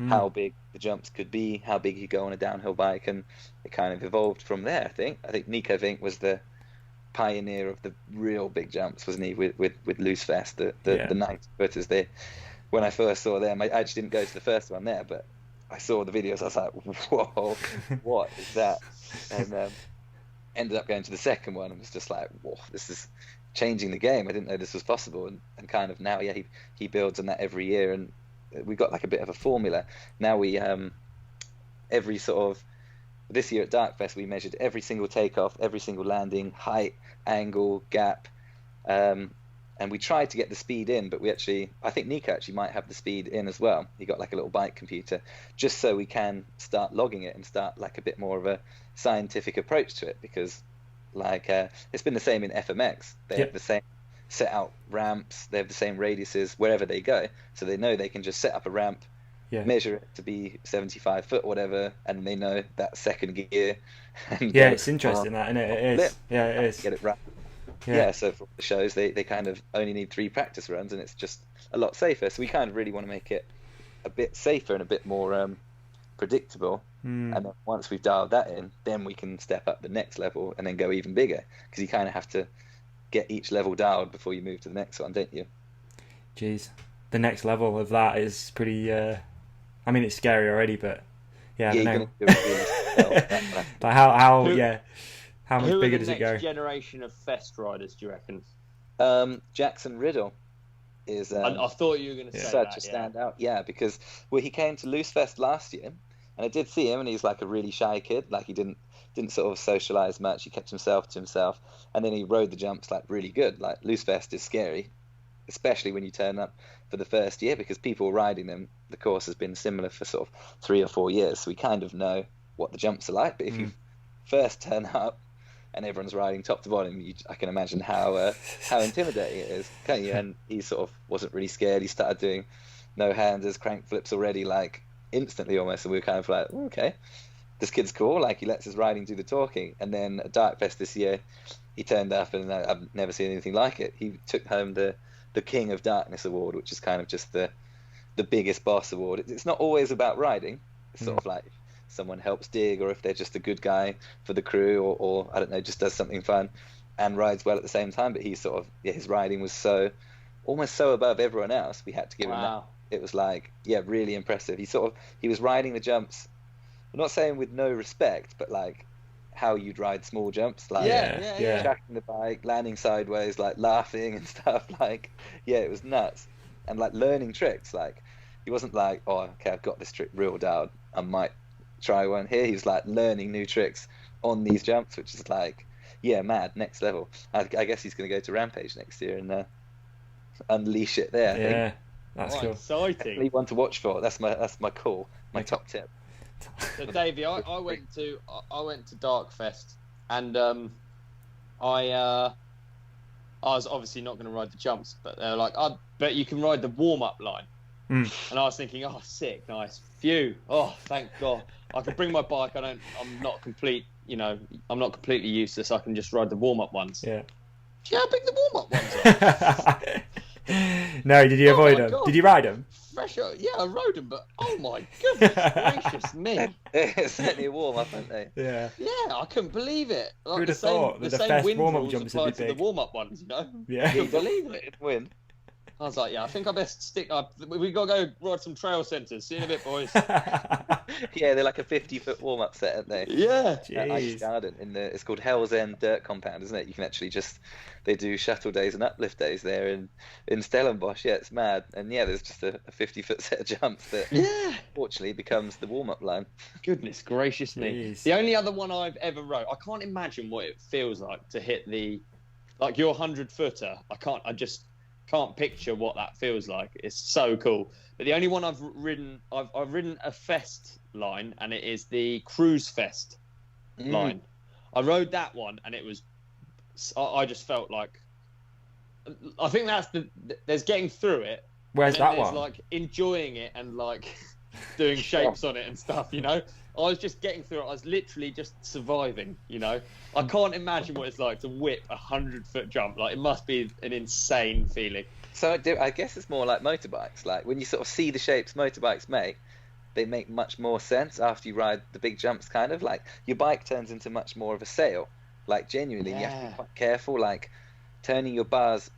how big the jumps could be, how big you go on a downhill bike. And it kind of evolved from there. I think Nico Vink was the pioneer of the real big jumps, wasn't he, with Loose Fest, the 90 footers. When I first saw them, I actually didn't go to the first one there, but I saw the videos. I was like, whoa, what is that? And ended up going to the second one and was just like, whoa, this is changing the game. I didn't know this was possible. And kind of now, he builds on that every year, and we got like a bit of a formula. Now we, every sort of, this year at Darkfest, we measured every single takeoff, every single landing, height, angle, gap, and we tried to get the speed in, but I think Nico actually might have the speed in as well. He got like a little bike computer, just so we can start logging it and start like a bit more of a scientific approach to it, because like it's been the same in FMX. They have the same set out ramps, they have the same radiuses wherever they go, so they know they can just set up a ramp, measure it to be 75 foot or whatever, and they know that second gear. And it's interesting that, isn't it? It is. Yeah, it is. Get it right. Yeah, so for the shows, they kind of only need 3 practice runs, and it's just a lot safer. So we kind of really want to make it a bit safer and a bit more predictable. And then once we've dialed that in, then we can step up the next level and then go even bigger, because you kind of have to get each level dialed before you move to the next one, don't you? Jeez, the next level of that is pretty. I mean, it's scary already, but I don't know. But how much bigger does it go? Who are the next generation of Fest riders, do you reckon? Jackson Riddle is. I thought you were going to say such a standout, because he came to Loose Fest last year, and I did see him, and he's like a really shy kid. Like he didn't sort of socialize much. He kept himself to himself, and then he rode the jumps like really good. Like Loose Fest is scary, especially when you turn up for the first year, because people riding them, the course has been similar for sort of 3 or 4 years, so we kind of know what the jumps are like. But if you first turn up and everyone's riding top to bottom, I can imagine how intimidating it is, can't you? And he sort of wasn't really scared. He started doing no-handers, crank flips already, like instantly almost, and we were kind of like, okay, this kid's cool. Like he lets his riding do the talking. And then at Darkfest this year, he turned up, and I've never seen anything like it. He took home the King of Darkness award, which is kind of just the biggest boss award. It's not always about riding. It's sort of like someone helps dig, or if they're just a good guy for the crew, or I don't know, just does something fun and rides well at the same time. But he sort of, his riding was almost so above everyone else, we had to give him that. It was like, really impressive. He was riding the jumps, I'm not saying with no respect, but like how you'd ride small jumps, like tracking the bike, landing sideways, like laughing and stuff. Like, it was nuts. And like learning tricks, like he wasn't like, oh, okay, I've got this trick real down, I might try one here. He was like learning new tricks on these jumps, which is like, mad, next level. I guess he's going to go to Rampage next year and unleash it there. I think. That's cool. Exciting. Definitely one to watch for. That's my call, my top tip. So Davey, I went to Darkfest, and I was obviously not going to ride the jumps, but they were like, I bet you can ride the warm-up line. And I was thinking, oh, sick, nice, phew, oh, thank God, I can bring my bike. I'm not completely useless. I can just ride the warm-up ones. Yeah. Do you know how big the warm-up ones are? No, did you Oh avoid my them? God. Did you ride them? Fresh out, yeah, I rode them, but oh my goodness gracious me. It's certainly a warm up, aren't they? Yeah. Yeah, I couldn't believe it. Like Who'd the have thought same, that the the same first wind warm-up rules jumps would applied be to the big? warm-up ones, you know? Yeah. I couldn't believe it. Win. I was like, yeah, I think I best stick up. We got to go ride some trail centres. See you in a bit, boys. Yeah, they're like a 50-foot warm up set, aren't they? Yeah. At Ice Jeez. Garden it's called Hell's End Dirt Compound, isn't it? You can actually they do shuttle days and uplift days there in Stellenbosch. Yeah, it's mad. And yeah, there's just a 50-foot set of jumps that fortunately becomes the warm up line. Goodness gracious me. Jeez. The only other one I've ever rode, I can't imagine what it feels like to hit like your 100-footer. I just can't picture what that feels like. It's so cool. But the only one I've ridden a fest line, and it is the Cruise Fest line. I rode that one, and it was. I just felt like. I think there's getting through it. Where's and then that there's one? like enjoying it and like doing shapes on it and stuff. You know, I was just getting through it. I was literally just surviving. You know, I can't imagine what it's like to whip a 100-foot jump. Like, it must be an insane feeling. So I guess it's more like motorbikes. Like when you sort of see the shapes motorbikes make, they make much more sense after you ride the big jumps. Kind of like your bike turns into much more of a sail. Like genuinely, you have to be quite careful. Like turning your bars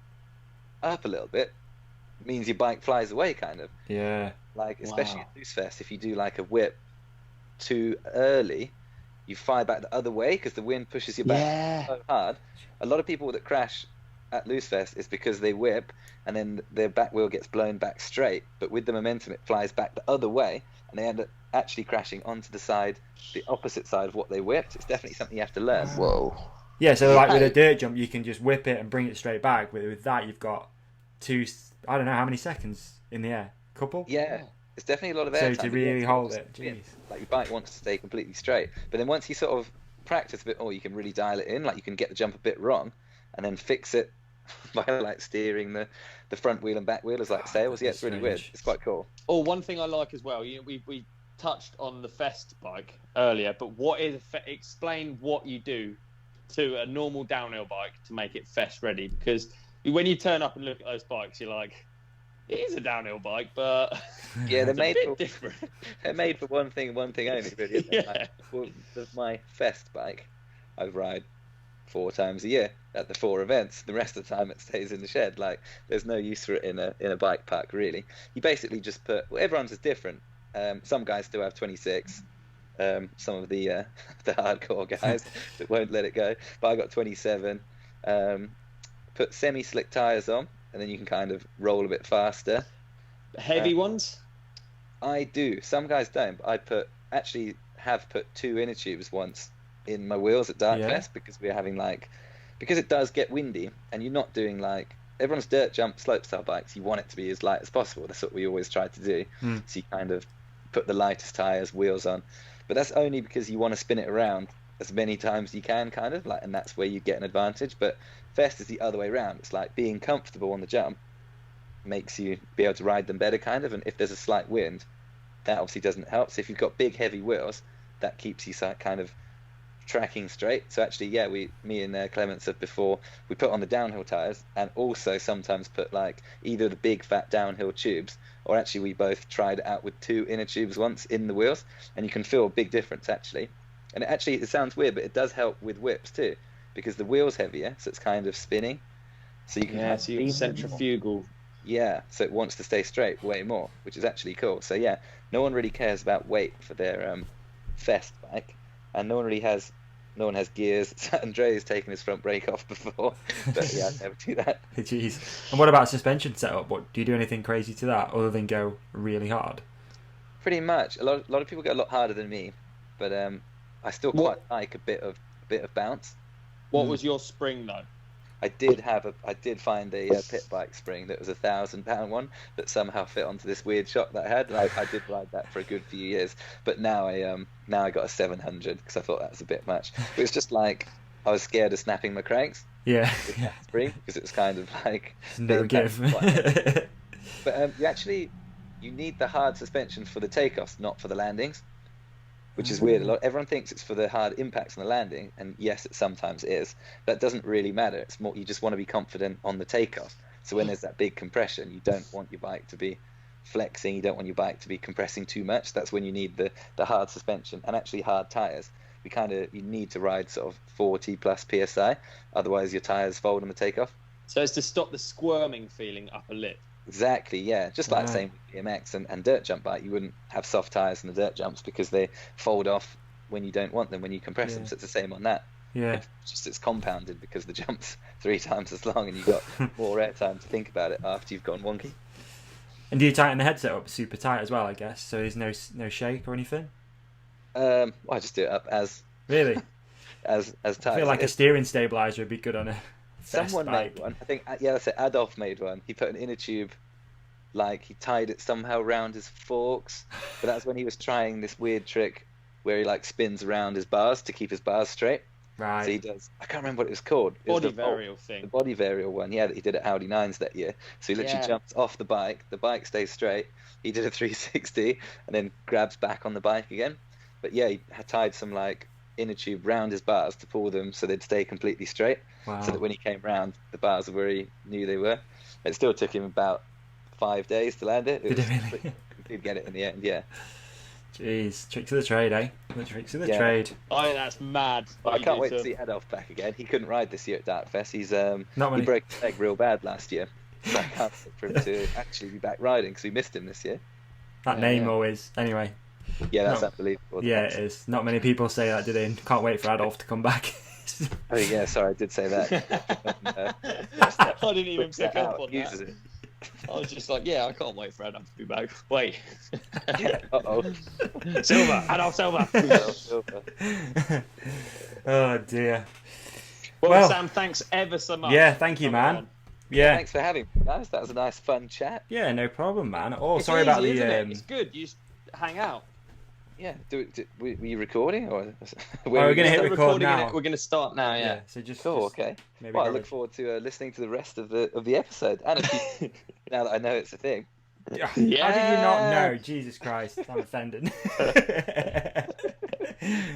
up a little bit means your bike flies away. Kind of. Yeah. Like especially at Loose Fest, if you do like a whip too early, you fly back the other way because the wind pushes you back so hard. A lot of people that crash at Loose Fest is because they whip and then their back wheel gets blown back straight, but with the momentum it flies back the other way and they end up actually crashing onto the opposite side of what they whipped. It's definitely something you have to learn. Whoa. Yeah, so like with a dirt jump, you can just whip it and bring it straight back. With that, you've got I don't know how many seconds in the air. Couple? Yeah. It's definitely a lot of air So time. to but really yeah, hold it, jeez. like your bike wants to stay completely straight, but then once you sort of practice a bit more, you can really dial it in. Like you can get the jump a bit wrong and then fix it by like steering the front wheel and back wheel as like sails. Yeah, it's really weird. It's quite cool. Oh, one thing I like as well. We touched on the Fest bike earlier, but explain what you do to a normal downhill bike to make it Fest ready. Because when you turn up and look at those bikes, you're like, it is a downhill bike, but yeah, they're made for different. They're made for one thing only, really. Isn't it? Yeah. My Fest bike, I ride 4 times a year at the 4 events. The rest of the time it stays in the shed. Like there's no use for it in a bike park really. You basically just everyone's is different. Some guys still have 26. Some of the hardcore guys that won't let it go. But I got 27. Put semi-slick tires on, and then you can kind of roll a bit faster. Heavy ones? I do. Some guys don't. But I have put 2 inner tubes once in my wheels at Darkfest because we're having because it does get windy and you're not doing like everyone's dirt jump slopestyle bikes. You want it to be as light as possible. That's what we always try to do. So you kind of put the lightest tires, wheels on, but that's only because you want to spin it around as many times as you can, kind of like, and that's where you get an advantage. But Fest is the other way around. It's like being comfortable on the jump makes you be able to ride them better, kind of. And if there's a slight wind, that obviously doesn't help. So if you've got big heavy wheels, that keeps you kind of tracking straight. So actually, yeah, me and Clement said before, we put on the downhill tires and also sometimes put like either the big fat downhill tubes, or actually we both tried it out with 2 inner tubes once in the wheels, and you can feel a big difference actually. And it sounds weird, but it does help with whips too, because the wheel's heavier, so it's kind of spinning. So you can so you centrifugal. Yeah, so it wants to stay straight way more, which is actually cool. So yeah, no one really cares about weight for their Fest bike, and no one has gears. Andrea's taken his front brake off before, but yeah, I'd never do that. Jeez. And what about suspension setup? Do you do anything crazy to that other than go really hard? Pretty much. A lot of people go a lot harder than me, but I still quite like a bit of bounce. What was your spring though? I did find a pit bike spring that was a £1,000 one that somehow fit onto this weird shock that I had. And I did ride that for a good few years, but now I got a 700 because I thought that was a bit much. It was just like I was scared of snapping my cranks. Yeah. With that spring because it was kind of like no give. But you need the hard suspension for the takeoffs, not for the landings, which is weird. Everyone thinks it's for the hard impacts on the landing, and yes, it sometimes is. That doesn't really matter. It's more you just want to be confident on the takeoff. So when there's that big compression, you don't want your bike to be flexing, you don't want your bike to be compressing too much. That's when you need the hard suspension and actually hard tires. You need to ride sort of 40 plus psi, otherwise your tires fold on the takeoff. So it's to stop the squirming feeling upper lip. Exactly, yeah. Just like the same with BMX and dirt jump bike, you wouldn't have soft tires in the dirt jumps because they fold off when you don't want them, when you compress them. So it's the same on that. Yeah. It's compounded because the jump's 3 times as long and you've got more air time to think about it after you've gone wonky. And do you tighten the headset up super tight as well, I guess? So there's no shake or anything? Well, I just do it up as Really? as tight. I feel like a steering stabilizer would be good on a Someone made one. I think, that's it. Adolf made one. He put an inner tube, like he tied it somehow around his forks. But that's when he was trying this weird trick where he like spins around his bars to keep his bars straight. Right. So he does. I can't remember what it was called. It was Body varial thing. The body varial one, yeah, that he did at Howdy Nines that year. So he literally jumps off the bike stays straight. He did a 360 and then grabs back on the bike again. But yeah, he had tied some like inner tube round his bars to pull them so they'd stay completely straight. Wow. So that when he came round, the bars were where he knew they were. It still took him about 5 days to land it. Did it really? He'd get it in the end, yeah. Jeez, tricks of the trade, eh? The tricks of the trade. I think that's mad. I can't wait to see Adolf back again. He couldn't ride this year at Dartfest. He broke his leg real bad last year. So I can't wait for him to actually be back riding because we missed him this year. That name always. Anyway. Yeah, that's unbelievable. Yeah, it is. Not many people say that, do they? Can't wait for Adolf to come back. Oh yeah, sorry, I did say that. I didn't even pick up on uses that. It. I was just like, I can't wait for Adam to be back. Wait. Silver. Adolf Silver. Oh dear. Well, Sam, thanks ever so much. Yeah, thank you, man. On. Yeah. Thanks for having me, guys. That was a nice, fun chat. Yeah, no problem, man. Oh, It's sorry easy, about the. isn't it? It's good. You just hang out. Yeah. Were you recording or? We're gonna hit record now. We're gonna start now. Yeah. So just cool. Okay. Well, I look forward to listening to the rest of the episode, and now that I know it's a thing. Yeah. How did you not know? Jesus Christ, I'm offended.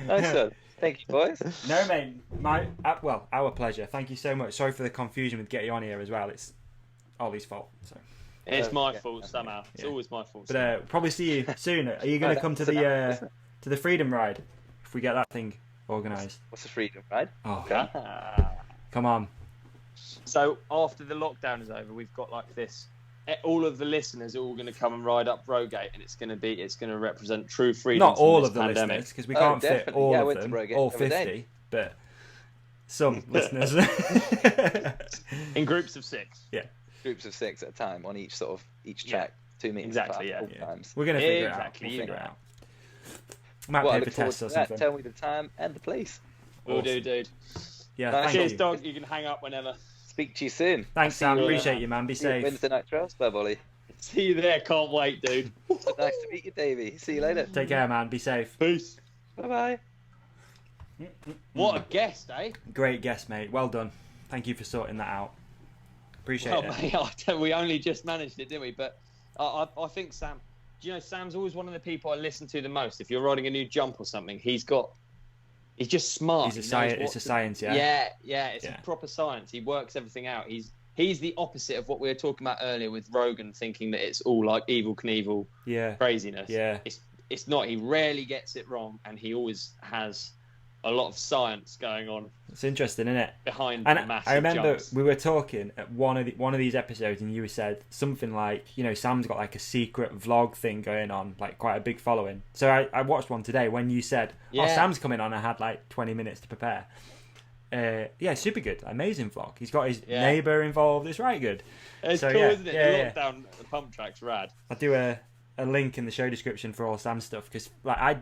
Nice one. Thank you, boys. No, mate. Our pleasure. Thank you so much. Sorry for the confusion with getting you on here as well. It's Ollie's fault. So. It's my fault somehow. It's always my fault. But probably see you soon. Are you going to come to the Freedom Ride if we get that thing organised? What's the Freedom Ride? Oh, come on. So after the lockdown is over, we've got like this. All of the listeners are all going to come and ride up Rogate, and it's going to represent true freedom. Not all of the listeners, because we can't fit all of them, all 50, but some listeners. In groups of 6. Yeah. Groups of 6 at a time on each track, 2 meters exactly. apart, times. We're gonna figure it out. We'll figure it out. Might pay for tests or something. Tell me the time and the place. We'll do, dude. Yeah. Cheers, dog. You can hang up whenever. Speak to you soon. Thanks, Sam. Appreciate you, man. Be safe. Wednesday Night Trails Club, Ollie. See you there. Can't wait, dude. Nice to meet you, Davey. See you later. Take care, man. Be safe. Peace. Bye bye. What a guest, eh? Great guest, mate. Well done. Thank you for sorting that out. Appreciate it. Mate, we only just managed it, didn't we? But I think Sam. Do you know Sam's always one of the people I listen to the most. If you're riding a new jump or something, he's just smart. It's a science, yeah. Yeah. It's a proper science. He works everything out. He's the opposite of what we were talking about earlier with Rogan, thinking that it's all like Evel Knievel craziness. Yeah. It's not. He rarely gets it wrong, and he always has a lot of science going on. It's interesting, isn't it? Behind and the massive I remember jumps. we were talking at one of these episodes, and you said something like, Sam's got like a secret vlog thing going on, like quite a big following. So I watched one today when you said, Sam's coming on. I had like 20 minutes to prepare. Super good, amazing vlog. He's got his neighbour involved. It's right good. It's cool, isn't it? The lockdown, the pump track's rad. I'll do a link in the show description for all Sam's stuff, because like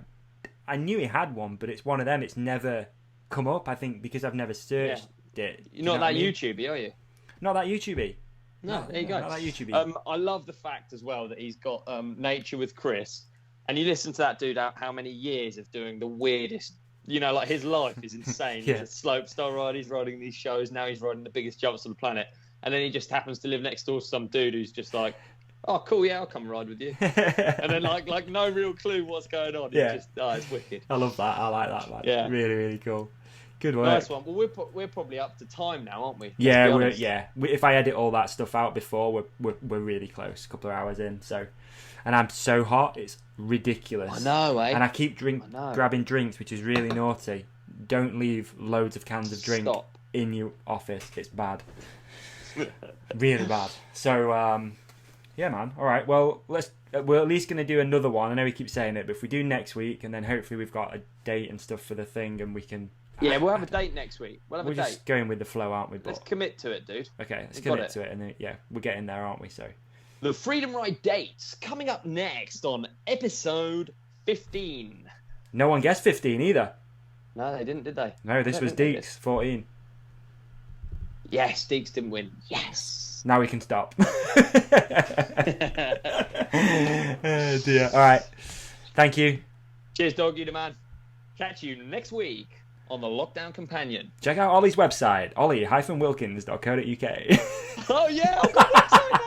I knew he had one, but it's one of them. It's never come up, I think, because I've never searched it. You're not that YouTubey, are you? Not that YouTubey. No, there you go. Not that YouTubey. I love the fact as well that he's got Nature with Chris, and you listen to that dude out how many years of doing the weirdest. Like his life is insane. He's a slopestyle rider. He's riding these shows. Now he's riding the biggest jumps on the planet, and then he just happens to live next door to some dude who's just like, oh, cool, yeah, I'll come ride with you. And then, like no real clue what's going on. Yeah. It's wicked. I love that. I like that, man. Yeah. Really, really cool. Good work. Nice one. Well, we're probably up to time now, aren't we? If I edit all that stuff out before, we're really close. A couple of hours in. So, and I'm so hot, it's ridiculous. I know, eh? And I keep grabbing drinks, which is really naughty. Don't leave loads of cans of drink in your office. It's bad. Really bad. So, yeah, man. All right. Well, we're at least going to do another one. I know we keep saying it, but if we do next week, and then hopefully we've got a date and stuff for the thing, and we can. Yeah, we'll have a date next week. We're just going with the flow, aren't we? Let's commit to it, dude. Okay, let's commit to it, and then we're getting there, aren't we? So. The Freedom Ride dates coming up next on episode 15. No one guessed 15 either. No, they didn't, did they? No, this was Deeks, 14. Yes, Deeks didn't win. Yes. Now we can stop. Oh dear. All right. Thank you. Cheers, dog, you the man. Catch you next week on the Lockdown Companion. Check out Ollie's website, ollie-wilkins.co.uk. Oh yeah, I've got a website now.